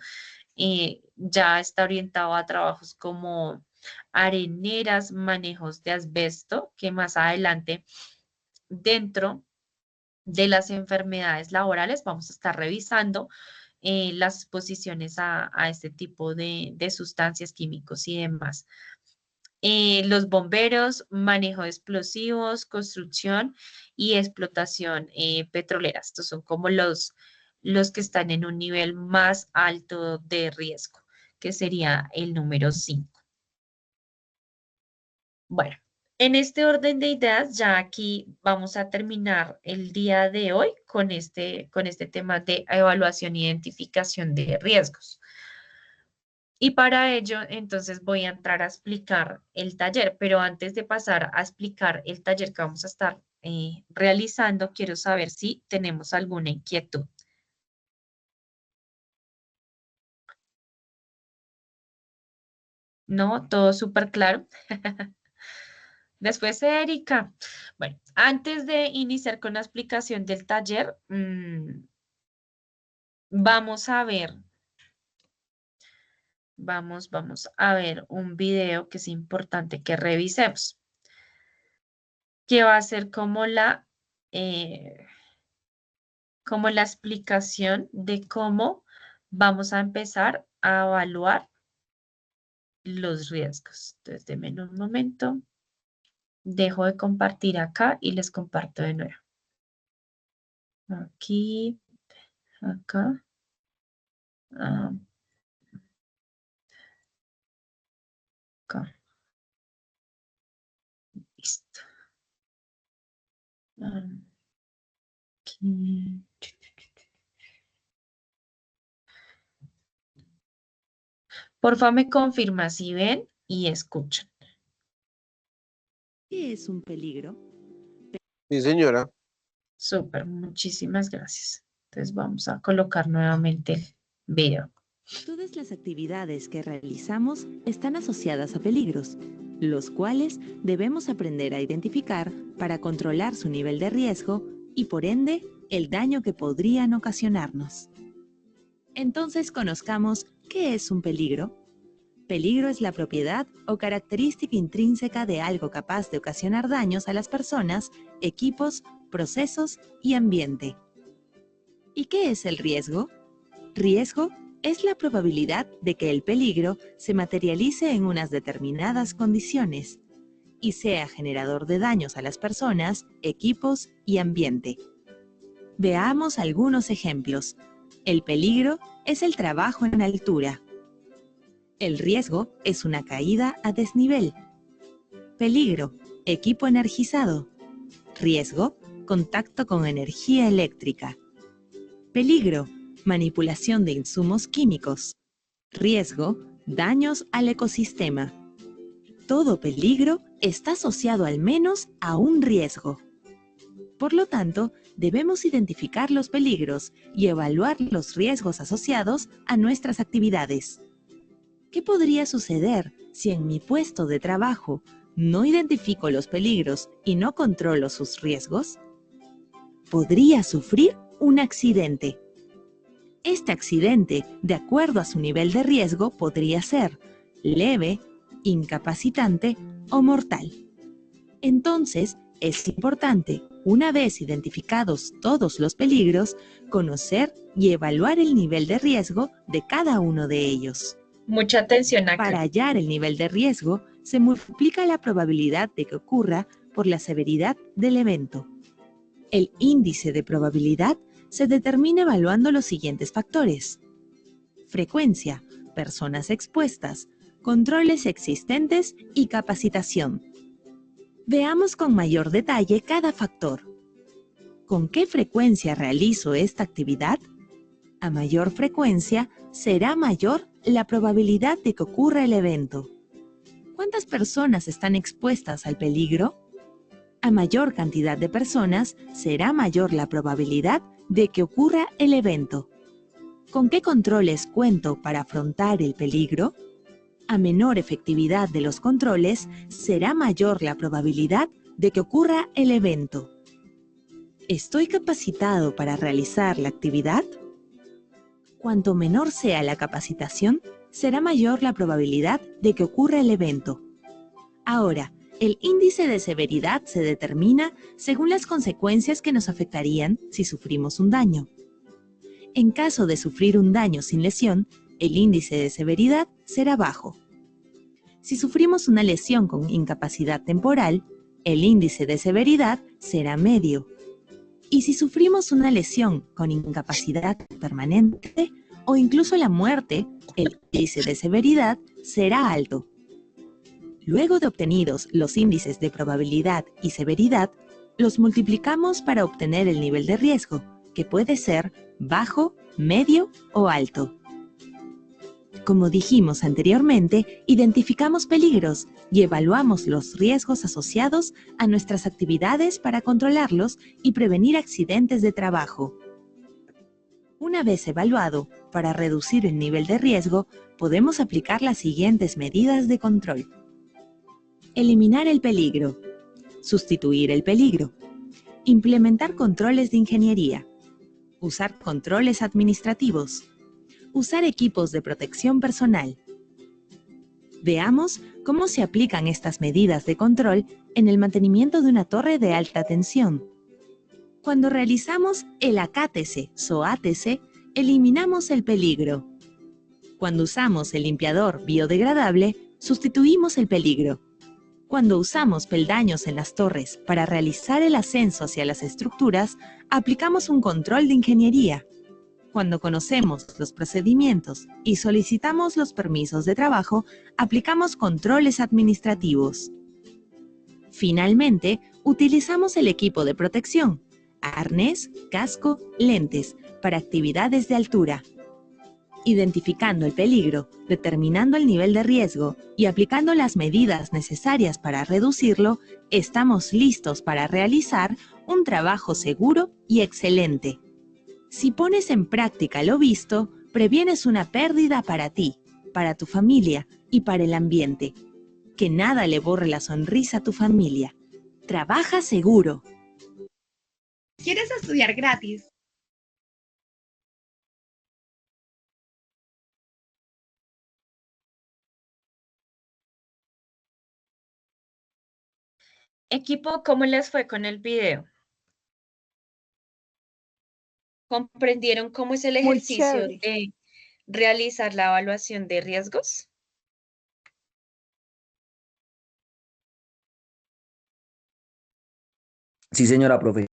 ya está orientado a trabajos como areneras, manejos de asbesto, que más adelante dentro de las enfermedades laborales vamos a estar revisando las exposiciones a este tipo de sustancias químicos y demás. Los bomberos, manejo de explosivos, construcción y explotación petrolera. Estos son como los que están en un nivel más alto de riesgo, que sería el número 5. Bueno, en este orden de ideas, ya aquí vamos a terminar el día de hoy con este tema de evaluación e identificación de riesgos. Y para ello, entonces voy a entrar a explicar el taller, pero antes de pasar a explicar el taller que vamos a estar realizando, quiero saber si tenemos alguna inquietud. ¿No? ¿Todo súper claro? Después, Erika. Bueno, antes de iniciar con la explicación del taller, vamos a ver, vamos a ver un video que es importante que revisemos, que va a ser como la explicación de cómo vamos a empezar a evaluar los riesgos. Entonces, denme un momento, dejo de compartir acá y les comparto de nuevo. Aquí, acá, ah, acá, listo. Ah, aquí. Porfa, me confirma si ven y escuchan. ¿Qué es un peligro? Sí, señora. Súper, muchísimas gracias. Entonces vamos a colocar nuevamente el video. Todas las actividades que realizamos están asociadas a peligros, los cuales debemos aprender a identificar para controlar su nivel de riesgo y, por ende, el daño que podrían ocasionarnos. Entonces conozcamos qué es un peligro. Peligro es la propiedad o característica intrínseca de algo capaz de ocasionar daños a las personas, equipos, procesos y ambiente. ¿Y qué es el riesgo? Riesgo es la probabilidad de que el peligro se materialice en unas determinadas condiciones y sea generador de daños a las personas, equipos y ambiente. Veamos algunos ejemplos. El peligro es el trabajo en altura. El riesgo es una caída a desnivel. Peligro, equipo energizado. Riesgo, contacto con energía eléctrica. Peligro, manipulación de insumos químicos. Riesgo, daños al ecosistema. Todo peligro está asociado al menos a un riesgo. Por lo tanto, debemos identificar los peligros y evaluar los riesgos asociados a nuestras actividades. ¿Qué podría suceder si en mi puesto de trabajo no identifico los peligros y no controlo sus riesgos? Podría sufrir un accidente. Este accidente, de acuerdo a su nivel de riesgo, podría ser leve, incapacitante o mortal. Entonces, es importante, una vez identificados todos los peligros, conocer y evaluar el nivel de riesgo de cada uno de ellos. Mucha atención acá. Para hallar el nivel de riesgo, se multiplica la probabilidad de que ocurra por la severidad del evento. El índice de probabilidad se determina evaluando los siguientes factores: frecuencia, personas expuestas, controles existentes y capacitación. Veamos con mayor detalle cada factor. ¿Con qué frecuencia realizo esta actividad? A mayor frecuencia, será mayor la probabilidad de que ocurra el evento. ¿Cuántas personas están expuestas al peligro? A mayor cantidad de personas, será mayor la probabilidad de que ocurra el evento. ¿Con qué controles cuento para afrontar el peligro? A menor efectividad de los controles, será mayor la probabilidad de que ocurra el evento. ¿Estoy capacitado para realizar la actividad? Cuanto menor sea la capacitación, será mayor la probabilidad de que ocurra el evento. Ahora, el índice de severidad se determina según las consecuencias que nos afectarían si sufrimos un daño. En caso de sufrir un daño sin lesión, el índice de severidad será bajo. Si sufrimos una lesión con incapacidad temporal, el índice de severidad será medio. Y si sufrimos una lesión con incapacidad permanente o incluso la muerte, el índice de severidad será alto. Luego de obtenidos los índices de probabilidad y severidad, los multiplicamos para obtener el nivel de riesgo, que puede ser bajo, medio o alto. Como dijimos anteriormente, identificamos peligros y evaluamos los riesgos asociados a nuestras actividades para controlarlos y prevenir accidentes de trabajo. Una vez evaluado, para reducir el nivel de riesgo, podemos aplicar las siguientes medidas de control. Eliminar el peligro. Sustituir el peligro. Implementar controles de ingeniería. Usar controles administrativos. Usar equipos de protección personal. Veamos cómo se aplican estas medidas de control en el mantenimiento de una torre de alta tensión. Cuando realizamos el AKTC-SOATC, eliminamos el peligro. Cuando usamos el limpiador biodegradable, sustituimos el peligro. Cuando usamos peldaños en las torres para realizar el ascenso hacia las estructuras, aplicamos un control de ingeniería. Cuando conocemos los procedimientos y solicitamos los permisos de trabajo, aplicamos controles administrativos. Finalmente, utilizamos el equipo de protección, arnés, casco, lentes, para actividades de altura. Identificando el peligro, determinando el nivel de riesgo y aplicando las medidas necesarias para reducirlo, estamos listos para realizar un trabajo seguro y excelente. Si pones en práctica lo visto, previenes una pérdida para ti, para tu familia y para el ambiente. Que nada le borre la sonrisa a tu familia. Trabaja seguro. ¿Quieres estudiar gratis? Equipo, ¿cómo les fue con el video? ¿Comprendieron cómo es el Muy ejercicio chévere. de realizar la evaluación de riesgos? Sí, señora profe.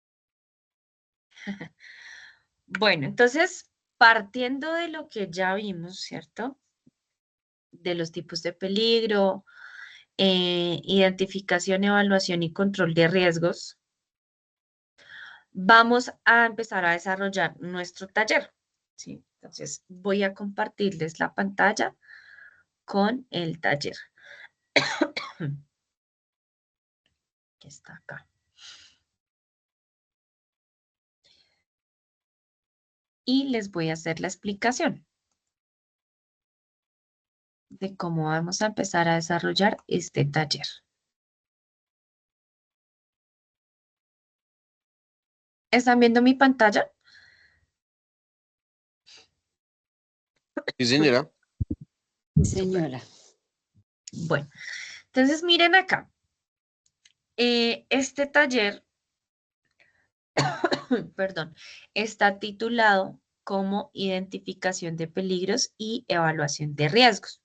Bueno, entonces, partiendo de lo que ya vimos, ¿cierto? De los tipos de peligro, identificación, evaluación y control de riesgos, vamos a empezar a desarrollar nuestro taller, ¿sí? Entonces, voy a compartirles la pantalla con el taller, que está acá. Y les voy a hacer la explicación de cómo vamos a empezar a desarrollar este taller. ¿Están viendo mi pantalla? Sí, señora. Señora. Bueno, entonces miren acá. Este taller, perdón, está titulado como Identificación de peligros y evaluación de riesgos.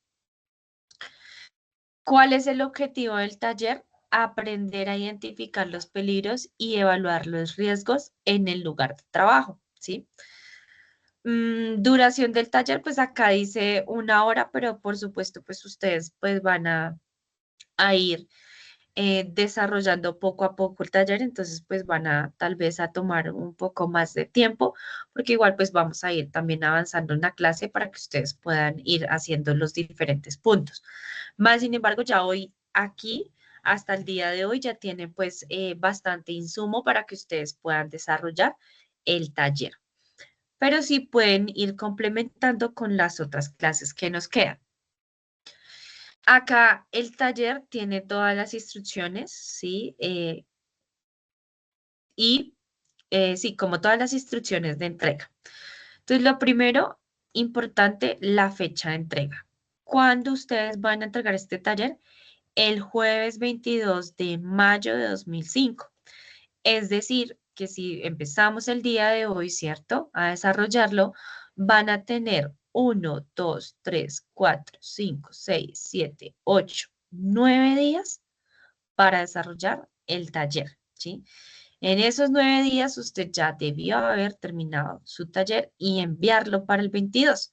¿Cuál es el objetivo del taller? Aprender a identificar los peligros y evaluar los riesgos en el lugar de trabajo, ¿sí? Duración del taller, pues acá dice 1 hora, pero por supuesto, pues ustedes pues van a ir desarrollando poco a poco el taller, entonces pues van a tal vez a tomar un poco más de tiempo, porque igual pues vamos a ir también avanzando en la clase para que ustedes puedan ir haciendo los diferentes puntos. Más sin embargo, ya hoy aquí, hasta el día de hoy, ya tienen pues bastante insumo para que ustedes puedan desarrollar el taller. Pero sí pueden ir complementando con las otras clases que nos quedan. Acá el taller tiene todas las instrucciones, ¿sí? Sí, como todas las instrucciones de entrega. Entonces, lo primero, importante, la fecha de entrega. ¿Cuándo ustedes van a entregar este taller? El jueves 22 de mayo de 2005. Es decir, que si empezamos el día de hoy, ¿cierto? A desarrollarlo, van a tener 1, 2, 3, 4, 5, 6, 7, 8, 9 días para desarrollar el taller, ¿sí? En esos 9 días usted ya debió haber terminado su taller y enviarlo para el 22.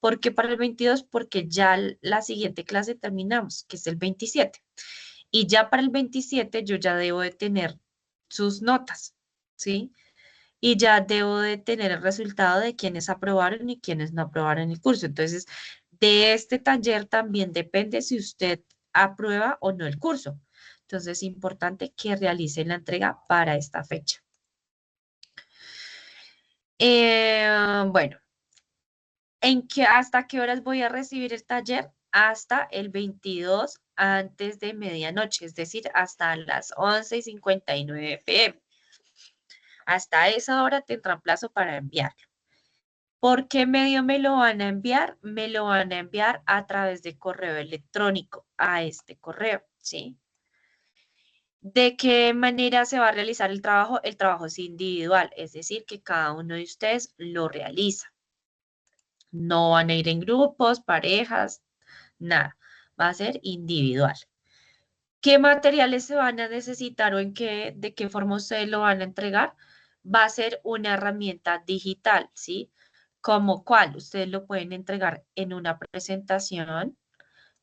¿Por qué para el 22? Porque ya la siguiente clase terminamos, que es el 27. Y ya para el 27 yo ya debo de tener sus notas, ¿sí? Y ya debo de tener el resultado de quienes aprobaron y quienes no aprobaron el curso. Entonces, de este taller también depende si usted aprueba o no el curso. Entonces, es importante que realice la entrega para esta fecha. Bueno, ¿hasta qué horas voy a recibir el taller? Hasta el 22 antes de medianoche, es decir, hasta las 11:59 p.m. Hasta esa hora tendrán plazo para enviarlo. ¿Por qué medio me lo van a enviar? Me lo van a enviar a través de correo electrónico a este correo, ¿sí? ¿De qué manera se va a realizar el trabajo? El trabajo es individual, es decir, que cada uno de ustedes lo realiza. No van a ir en grupos, parejas, nada. Va a ser individual. ¿Qué materiales se van a necesitar o de qué forma ustedes lo van a entregar? Va a ser una herramienta digital, ¿sí? ¿Como cuál? Ustedes lo pueden entregar en una presentación,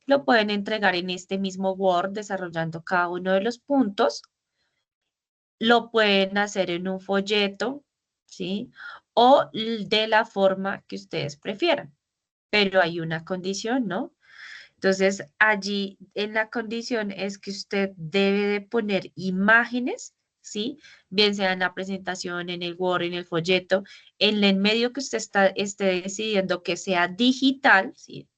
lo pueden entregar en este mismo Word desarrollando cada uno de los puntos, lo pueden hacer en un folleto, ¿sí? O de la forma que ustedes prefieran. Pero hay una condición, ¿no? Entonces, allí en la condición es que usted debe de poner imágenes ¿sí? Bien sea en la presentación, en el Word, en el folleto, en el medio que usted esté decidiendo que sea digital, ¿sí?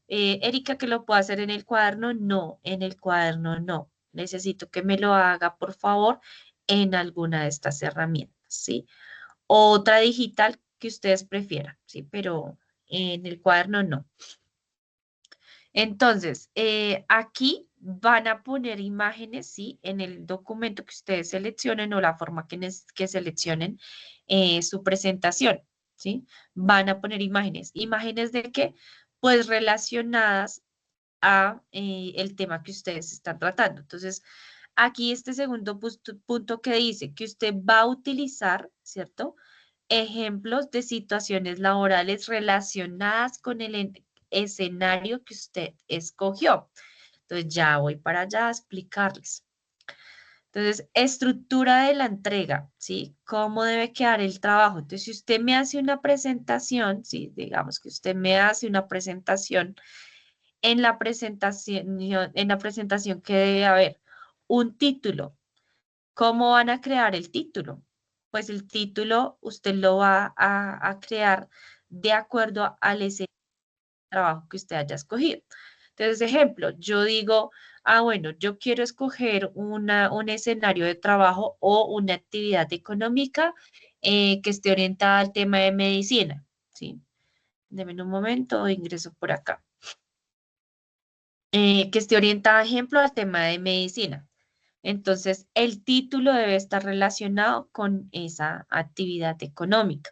Erika, que lo pueda hacer en el cuaderno, no, en el cuaderno no. Necesito que me lo haga, por favor, en alguna de estas herramientas, ¿sí? Otra digital que ustedes prefieran, ¿sí? Pero en el cuaderno no. Entonces, aquí van a poner imágenes, ¿sí? En el documento que ustedes seleccionen o la forma que seleccionen su presentación, ¿sí? Van a poner imágenes. ¿Imágenes de qué? Pues relacionadas a el tema que ustedes están tratando. Entonces, aquí este segundo punto que dice que usted va a utilizar, ¿cierto? Ejemplos de situaciones laborales relacionadas con el escenario que usted escogió. Entonces, ya voy para allá a explicarles. Entonces, estructura de la entrega, ¿sí? ¿Cómo debe quedar el trabajo? Entonces, si usted me hace una presentación, ¿sí? Digamos que usted me hace una presentación, en la presentación que debe haber un título. ¿Cómo van a crear el título? Pues el título usted lo va a crear de acuerdo al escenario de trabajo que usted haya escogido. Entonces, ejemplo, yo digo, bueno, yo quiero escoger un escenario de trabajo o una actividad económica que esté orientada al tema de medicina, ¿sí? Deme un momento, ingreso por acá. Que esté orientada, ejemplo, al tema de medicina. Entonces, el título debe estar relacionado con esa actividad económica.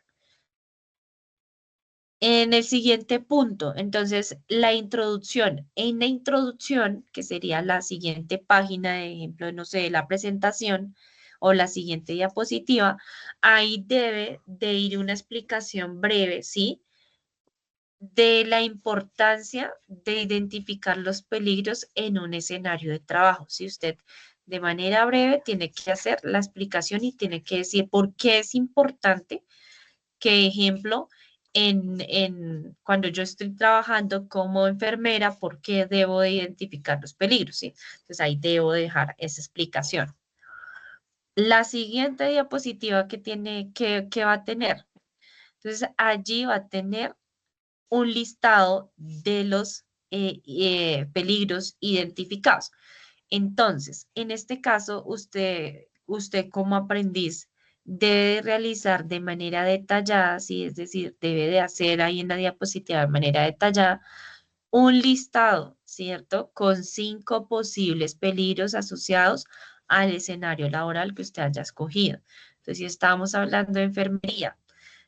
En el siguiente punto, entonces, la introducción. En la introducción, que sería la siguiente página, de ejemplo, no sé, la presentación o la siguiente diapositiva, ahí debe de ir una explicación breve, ¿sí? De la importancia de identificar los peligros en un escenario de trabajo. Si usted de manera breve tiene que hacer la explicación y tiene que decir por qué es importante que, ejemplo, cuando yo estoy trabajando como enfermera, por qué debo de identificar los peligros, ¿sí? Entonces ahí debo dejar esa explicación. La siguiente diapositiva que va a tener, entonces allí va a tener un listado de los peligros identificados. Entonces, en este caso, usted como aprendiz debe realizar de manera detallada, sí, es decir, debe de hacer ahí en la diapositiva de manera detallada un listado, ¿cierto? Con 5 posibles peligros asociados al escenario laboral que usted haya escogido. Entonces, si estamos hablando de enfermería,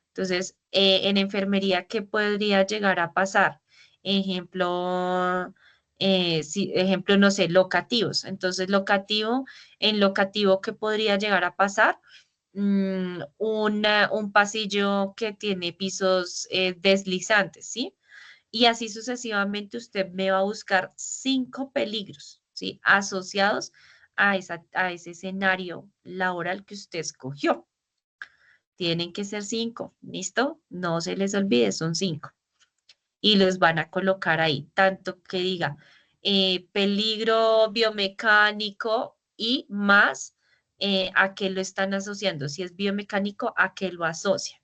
entonces, en enfermería, ¿qué podría llegar a pasar? Ejemplo, ejemplo, no sé, locativos. Entonces, en locativo, ¿qué podría llegar a pasar? Un pasillo que tiene pisos deslizantes, ¿sí? Y así sucesivamente usted me va a buscar 5 peligros, ¿sí? Asociados a ese escenario laboral que usted escogió. Tienen que ser 5, ¿listo? No se les olvide, son 5. Y los van a colocar ahí, tanto que diga peligro biomecánico y más a qué lo están asociando. Si es biomecánico, a qué lo asocia.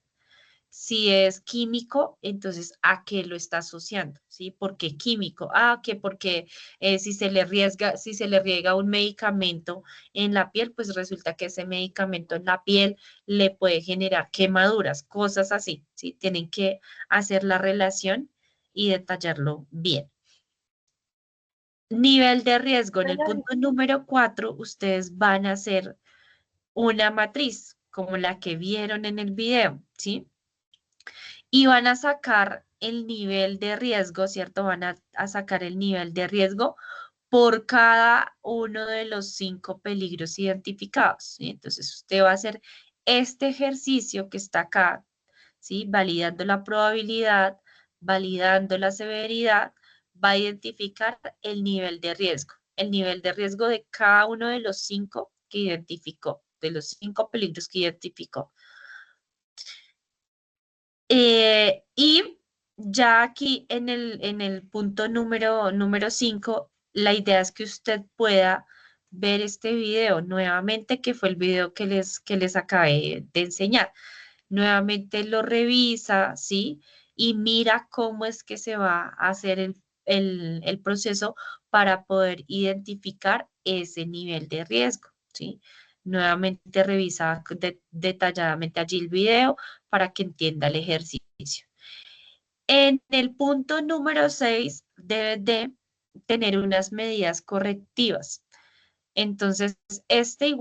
Si es químico, entonces ¿a qué lo está asociando? ¿Sí? ¿Por qué químico? Que porque si se le riega un medicamento en la piel, pues resulta que ese medicamento en la piel le puede generar quemaduras, cosas así, ¿sí? Tienen que hacer la relación y detallarlo bien. Nivel de riesgo. En el punto número 4, ustedes van a hacer una matriz, como la que vieron en el video, ¿sí? Y van a sacar el nivel de riesgo, ¿cierto? Van a sacar el nivel de riesgo por cada uno de los 5 peligros identificados, ¿sí? Entonces, usted va a hacer este ejercicio que está acá, ¿sí? Validando la probabilidad, validando la severidad, va a identificar el nivel de riesgo. El nivel de riesgo de cada uno de los 5 que identificó, de los 5 peligros que identificó. Y ya aquí en el punto número 5, la idea es que usted pueda ver este video nuevamente, que fue el video que les acabé de enseñar. Nuevamente lo revisa, ¿sí? Y mira cómo es que se va a hacer el proceso para poder identificar ese nivel de riesgo, ¿sí? Nuevamente revisa detalladamente allí el video para que entienda el ejercicio. En el punto número 6 debe de tener unas medidas correctivas. Entonces, este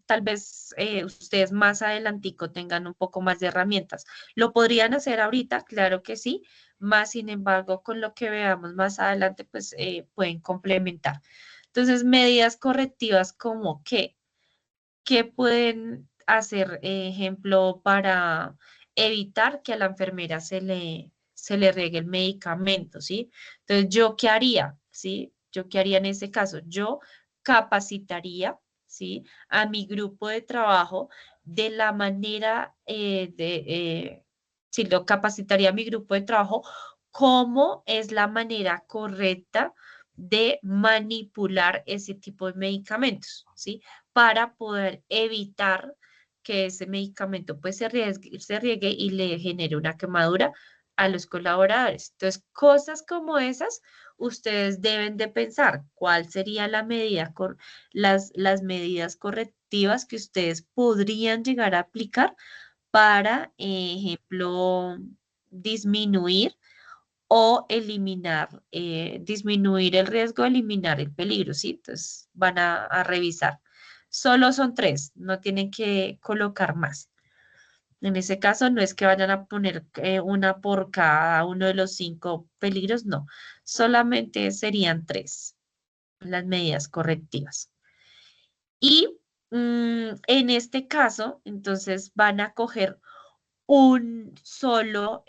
tal vez ustedes más adelantico tengan un poco más de herramientas. ¿Lo podrían hacer ahorita? Claro que sí. Más sin embargo, con lo que veamos más adelante, pues pueden complementar. Entonces, medidas correctivas como ¿qué pueden hacer, ejemplo, para evitar que a la enfermera se le riegue el medicamento, ¿sí? Entonces, ¿yo qué haría? ¿Sí? ¿Yo qué haría en ese caso? Yo capacitaría, ¿sí? A mi grupo de trabajo de la manera sí, lo capacitaría a mi grupo de trabajo cómo es la manera correcta de manipular ese tipo de medicamentos, ¿sí? Para poder evitar que ese medicamento pues se riegue y le genere una quemadura a los colaboradores. Entonces, cosas como esas, ustedes deben de pensar cuál sería la medida, las medidas correctivas que ustedes podrían llegar a aplicar para, ejemplo, disminuir o eliminar, disminuir el riesgo, eliminar el peligro, ¿sí? Entonces van a revisar. Solo son 3, no tienen que colocar más. En ese caso no es que vayan a poner una por cada uno de los 5 peligros, no. Solamente serían 3 las medidas correctivas. Y en este caso, entonces van a coger un solo,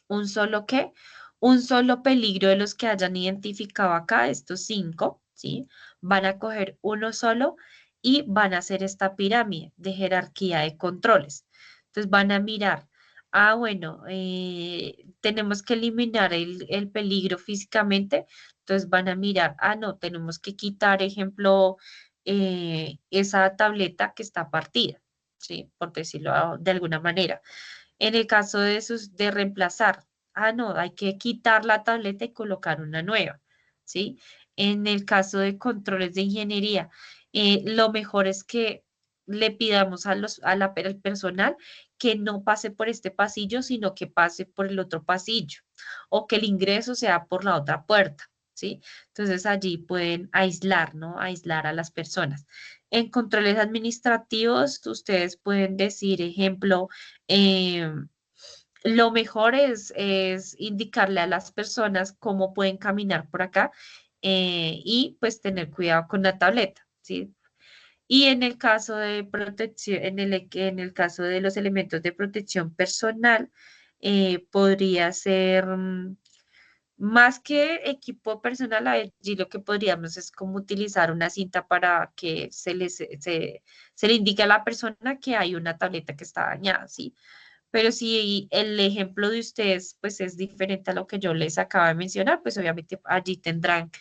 ¿un solo qué? Un solo peligro de los que hayan identificado acá, estos 5, ¿sí? Van a coger uno solo y van a hacer esta pirámide de jerarquía de controles. Entonces van a mirar, bueno, tenemos que eliminar el peligro físicamente, entonces van a mirar, no, tenemos que quitar, ejemplo, esa tableta que está partida, ¿sí? Por decirlo de alguna manera. En el caso de reemplazar, no, hay que quitar la tableta y colocar una nueva, ¿sí? En el caso de controles de ingeniería, lo mejor es que le pidamos al personal que no pase por este pasillo, sino que pase por el otro pasillo, o que el ingreso sea por la otra puerta, ¿sí? Entonces allí pueden aislar, ¿no? Aislar a las personas. En controles administrativos, ustedes pueden decir, ejemplo, eh, lo mejor es indicarle a las personas cómo pueden caminar por acá y pues tener cuidado con la tableta, ¿sí? Y en el caso de protección, en el caso de los elementos de protección personal, podría ser más que equipo personal, allí lo que podríamos es como utilizar una cinta para que se le indique a la persona que hay una tableta que está dañada, ¿sí? Pero si el ejemplo de ustedes pues es diferente a lo que yo les acabo de mencionar, pues obviamente allí tendrán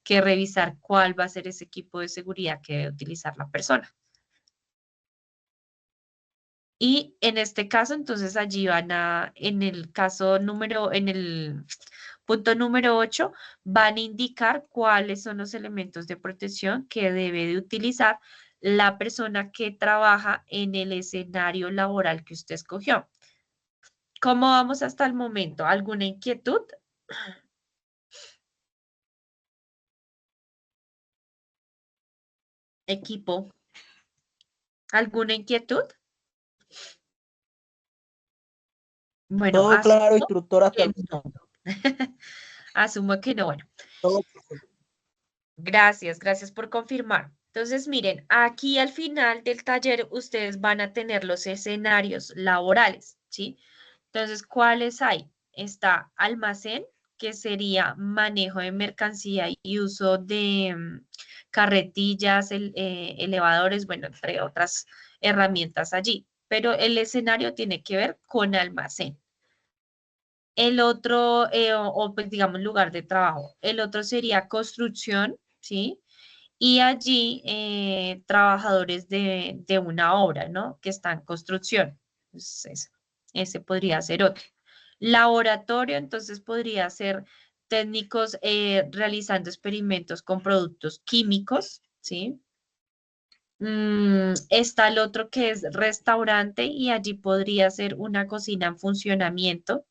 que revisar cuál va a ser ese equipo de seguridad que debe utilizar la persona. Y en este caso, entonces allí en el punto número 8, van a indicar cuáles son los elementos de protección que debe de utilizar la persona que trabaja en el escenario laboral que usted escogió. ¿Cómo vamos hasta el momento? ¿Alguna inquietud? Equipo, ¿alguna inquietud? Bueno, Todo claro, asumo instructor, hasta que el no. momento. Asumo que no. Bueno, Todo. gracias por confirmar. Entonces, miren, aquí al final del taller ustedes van a tener los escenarios laborales, ¿sí? Entonces, ¿cuáles hay? Está almacén, que sería manejo de mercancía y uso de carretillas, elevadores, bueno, entre otras herramientas allí. Pero el escenario tiene que ver con almacén. El otro, pues digamos, lugar de trabajo. El otro sería construcción, ¿sí? Y allí trabajadores de una obra, ¿no? Que está en construcción. Entonces, ese podría ser otro. Laboratorio, entonces podría ser técnicos realizando experimentos con productos químicos, ¿sí? Está el otro que es restaurante y allí podría ser una cocina en funcionamiento.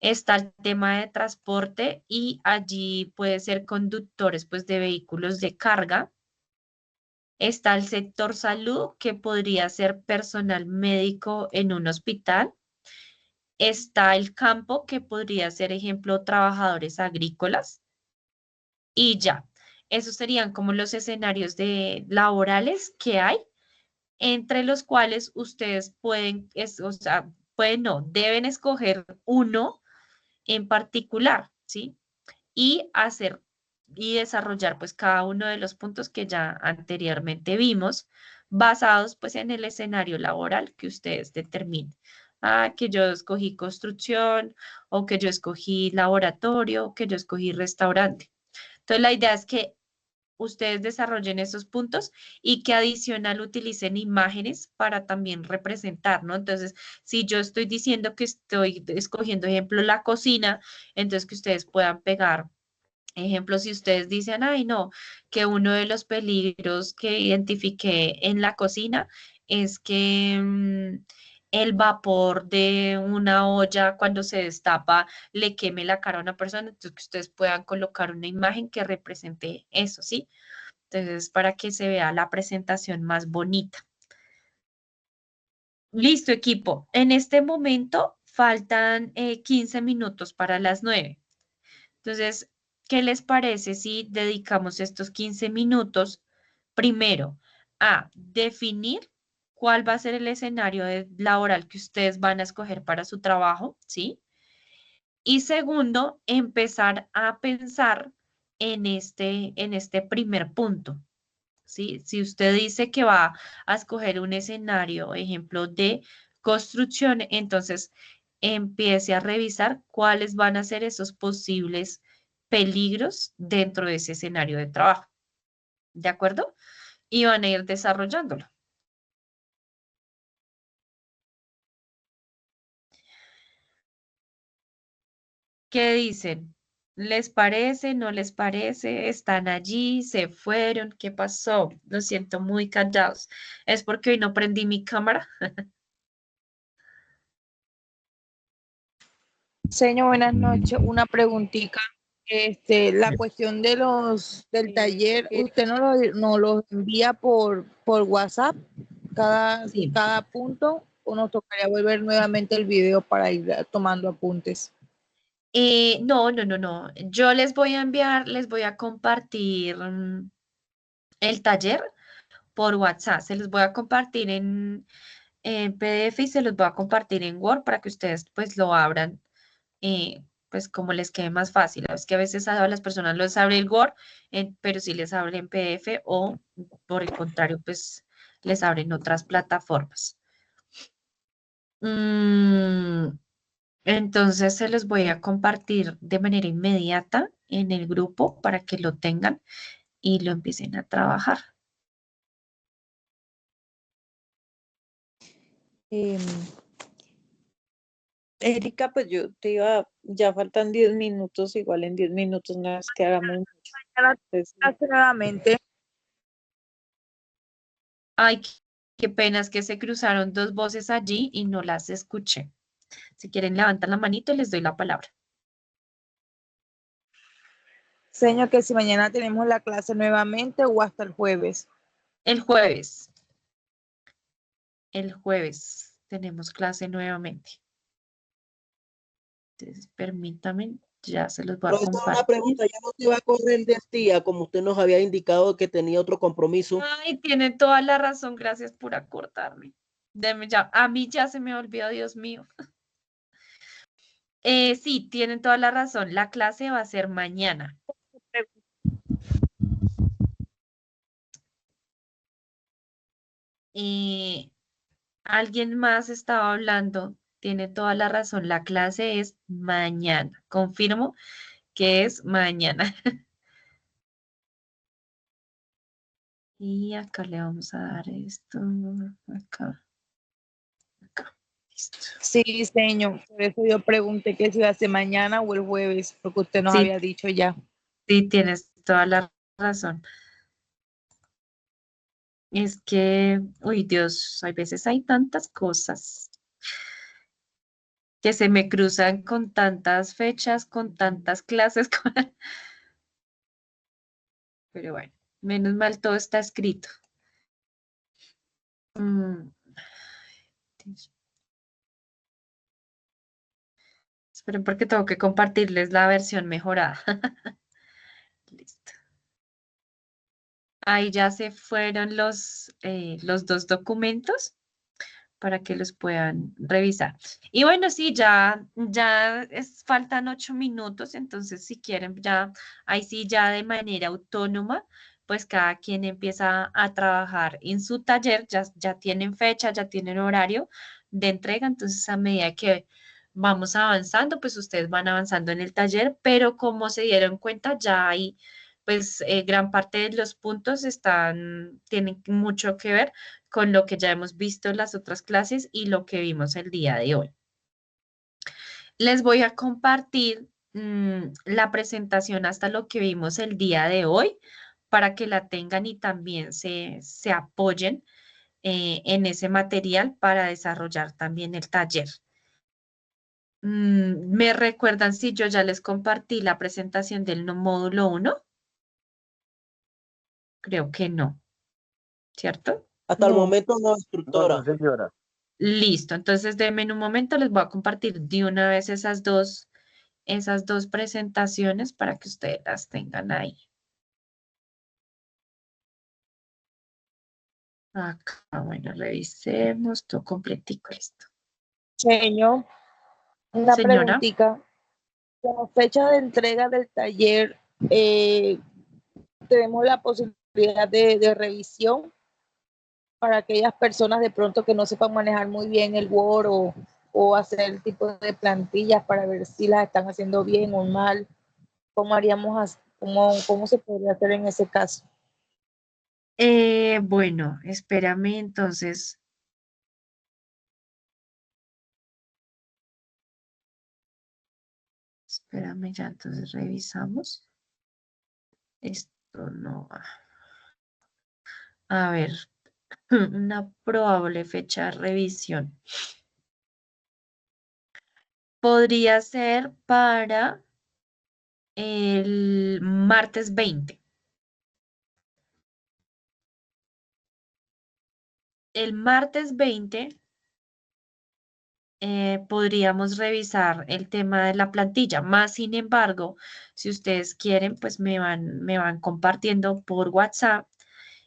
Está el tema de transporte y allí puede ser conductores pues, de vehículos de carga. Está el sector salud, que podría ser personal médico en un hospital. Está el campo, que podría ser, ejemplo, trabajadores agrícolas. Y ya, esos serían como los escenarios laborales que hay, entre los cuales ustedes pueden, o sea, pueden no, deben escoger uno en particular, ¿sí? Y hacer y desarrollar pues cada uno de los puntos que ya anteriormente vimos, basados pues en el escenario laboral que ustedes determinen. Ah, que yo escogí construcción, o que yo escogí laboratorio, o que yo escogí restaurante. Entonces la idea es que ustedes desarrollen esos puntos y que adicional utilicen imágenes para también representar, ¿no? Entonces, si yo estoy diciendo que estoy escogiendo, ejemplo, la cocina, entonces que ustedes puedan pegar. Ejemplo, si ustedes dicen, ay, no, que uno de los peligros que identifiqué en la cocina es que el vapor de una olla cuando se destapa le queme la cara a una persona, entonces que ustedes puedan colocar una imagen que represente eso, ¿sí? Entonces, para que se vea la presentación más bonita. Listo, equipo. En este momento faltan 15 minutos para las 9. Entonces, ¿qué les parece si dedicamos estos 15 minutos primero a definir cuál va a ser el escenario laboral que ustedes van a escoger para su trabajo, ¿sí? Y segundo, empezar a pensar en este primer punto, ¿sí? Si usted dice que va a escoger un escenario, ejemplo, de construcción, entonces empiece a revisar cuáles van a ser esos posibles peligros dentro de ese escenario de trabajo. ¿De acuerdo? Y van a ir desarrollándolo. ¿Qué dicen? ¿Les parece? ¿No les parece? ¿Están allí? ¿Se fueron? ¿Qué pasó? Lo siento muy callados. ¿Es porque hoy no prendí mi cámara? Señor, buenas noches. Una preguntita. La cuestión de del taller, ¿usted nos lo envía por WhatsApp Sí. cada punto o nos tocaría volver nuevamente el video para ir tomando apuntes? No, no, no, no. Yo les voy a enviar, les voy a compartir el taller por WhatsApp. Se los voy a compartir en PDF y se los voy a compartir en Word para que ustedes pues lo abran, pues como les quede más fácil. Es que a veces a las personas les abre el Word, pero sí les abre en PDF o por el contrario pues les abren otras plataformas. Mm, entonces se los voy a compartir de manera inmediata en el grupo para que lo tengan y lo empiecen a trabajar. Em, Erika, pues yo te iba, ya faltan 10 minutos, igual en 10 minutos no es que hagamos mucho. Mañana Entonces, nuevamente. Ay, qué pena, es que se cruzaron dos voces allí y no las escuché. Si quieren, levantan la manito y les doy la palabra. Señor, que si mañana tenemos la clase nuevamente o hasta el jueves. El jueves. El jueves tenemos clase nuevamente. Entonces, permítanme, ya se los voy a Profesor, una compartir. pregunta, ya no se va a correr del día, como usted nos había indicado que tenía otro compromiso. Ay, tiene toda la razón, gracias por acordarme. Ya, a mí ya se me olvidó, Dios mío. Sí, tienen toda la razón. La clase va a ser mañana. Alguien más estaba hablando. Tiene toda la razón. La clase es mañana. Confirmo que es mañana. Y acá le vamos a dar esto, acá, acá. Listo. Sí, señor. Por eso yo pregunté que si iba a ser mañana o el jueves, porque usted nos Sí, había dicho ya. sí, tienes toda la razón. Es que, uy, Dios, hay veces hay tantas cosas que se me cruzan con tantas fechas, con tantas clases, pero bueno, menos mal todo está escrito. Mm, Dios. Esperen porque tengo que compartirles la versión mejorada. Listo. Ahí ya se fueron los dos documentos para que los puedan revisar. Y bueno, sí, faltan 8 minutos, entonces si quieren ya, ahí sí ya de manera autónoma, pues cada quien empieza a trabajar en su taller, ya tienen fecha, ya tienen horario de entrega, entonces a medida que vamos avanzando, pues ustedes van avanzando en el taller, pero como se dieron cuenta, ya hay, pues gran parte de los puntos tienen mucho que ver con lo que ya hemos visto en las otras clases y lo que vimos el día de hoy. Les voy a compartir la presentación hasta lo que vimos el día de hoy para que la tengan y también se apoyen en ese material para desarrollar también el taller. ¿Me recuerdan si yo ya les compartí la presentación del módulo 1? Creo que no, ¿cierto? Hasta el No. momento no, No, instructora. no, señora. Listo, entonces denme en un momento, les voy a compartir de una vez esas dos presentaciones para que ustedes las tengan ahí. Acá, bueno, revisemos todo completico esto. Señor, una Señora, preguntita. La fecha de entrega del taller, tenemos la posibilidad de revisión para aquellas personas de pronto que no sepan manejar muy bien el Word o hacer el tipo de plantillas para ver si las están haciendo bien o mal. ¿Cómo haríamos, cómo se podría hacer en ese caso? bueno, espérame entonces. Espérame ya, entonces revisamos. Esto no va. A ver, una probable fecha de revisión. Podría ser para el martes 20. El martes 20 podríamos revisar el tema de la plantilla. Más sin embargo, si ustedes quieren, pues me van compartiendo por WhatsApp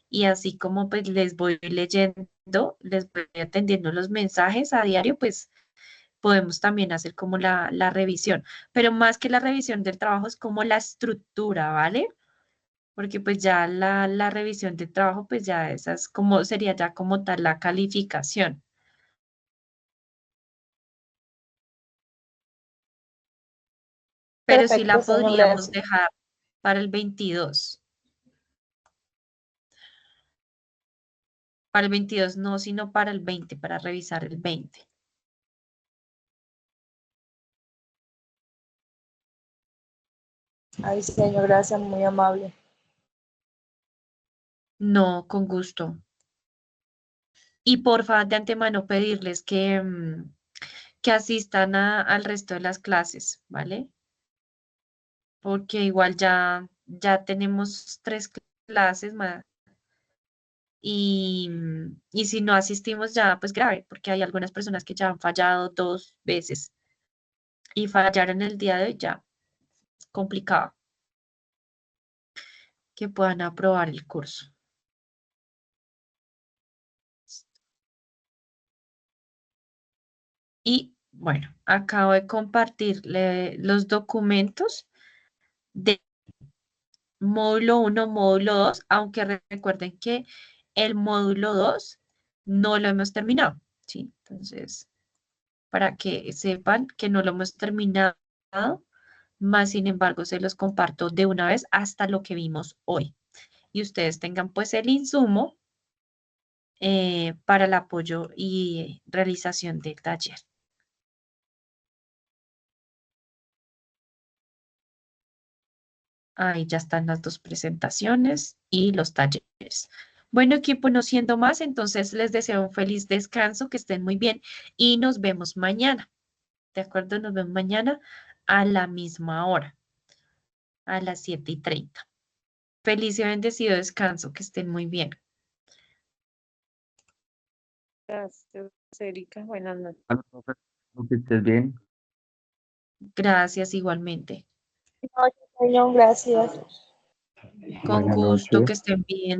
y así como pues les voy leyendo, les voy atendiendo los mensajes a diario, pues podemos también hacer como la revisión. Pero más que la revisión del trabajo es como la estructura, ¿vale? Porque pues ya la revisión del trabajo, pues ya esa es como, sería ya como tal la calificación. Pero sí Perfecto, la señor, podríamos gracias. dejar para el 22. Para el 22 no, sino para el 20, para revisar el 20. Ay, señor, gracias, muy amable. No, con gusto. Y porfa, de antemano pedirles que asistan al resto de las clases, ¿vale? Porque igual ya tenemos 3 clases más y si no asistimos ya, pues grave, porque hay algunas personas que ya han fallado 2 veces y fallar en el día de hoy ya es complicado que puedan aprobar el curso. Y bueno, acabo de compartirle los documentos de módulo 1, módulo 2, aunque recuerden que el módulo 2 no lo hemos terminado, ¿sí? Entonces, para que sepan que no lo hemos terminado, más sin embargo, se los comparto de una vez hasta lo que vimos hoy. y ustedes tengan pues el insumo para el apoyo y realización del taller. Ahí ya están las dos presentaciones y los talleres. Bueno, equipo, no siendo más, entonces les deseo un feliz descanso, que estén muy bien y nos vemos mañana. ¿De acuerdo? Nos vemos mañana a la misma hora, a las 7:30. Feliz y bendecido descanso, que estén muy bien. Gracias, Erika. Buenas noches. Bueno, profe, que estés bien. Gracias igualmente. No, señor, gracias. Con Buenas gusto, noches. que estén bien.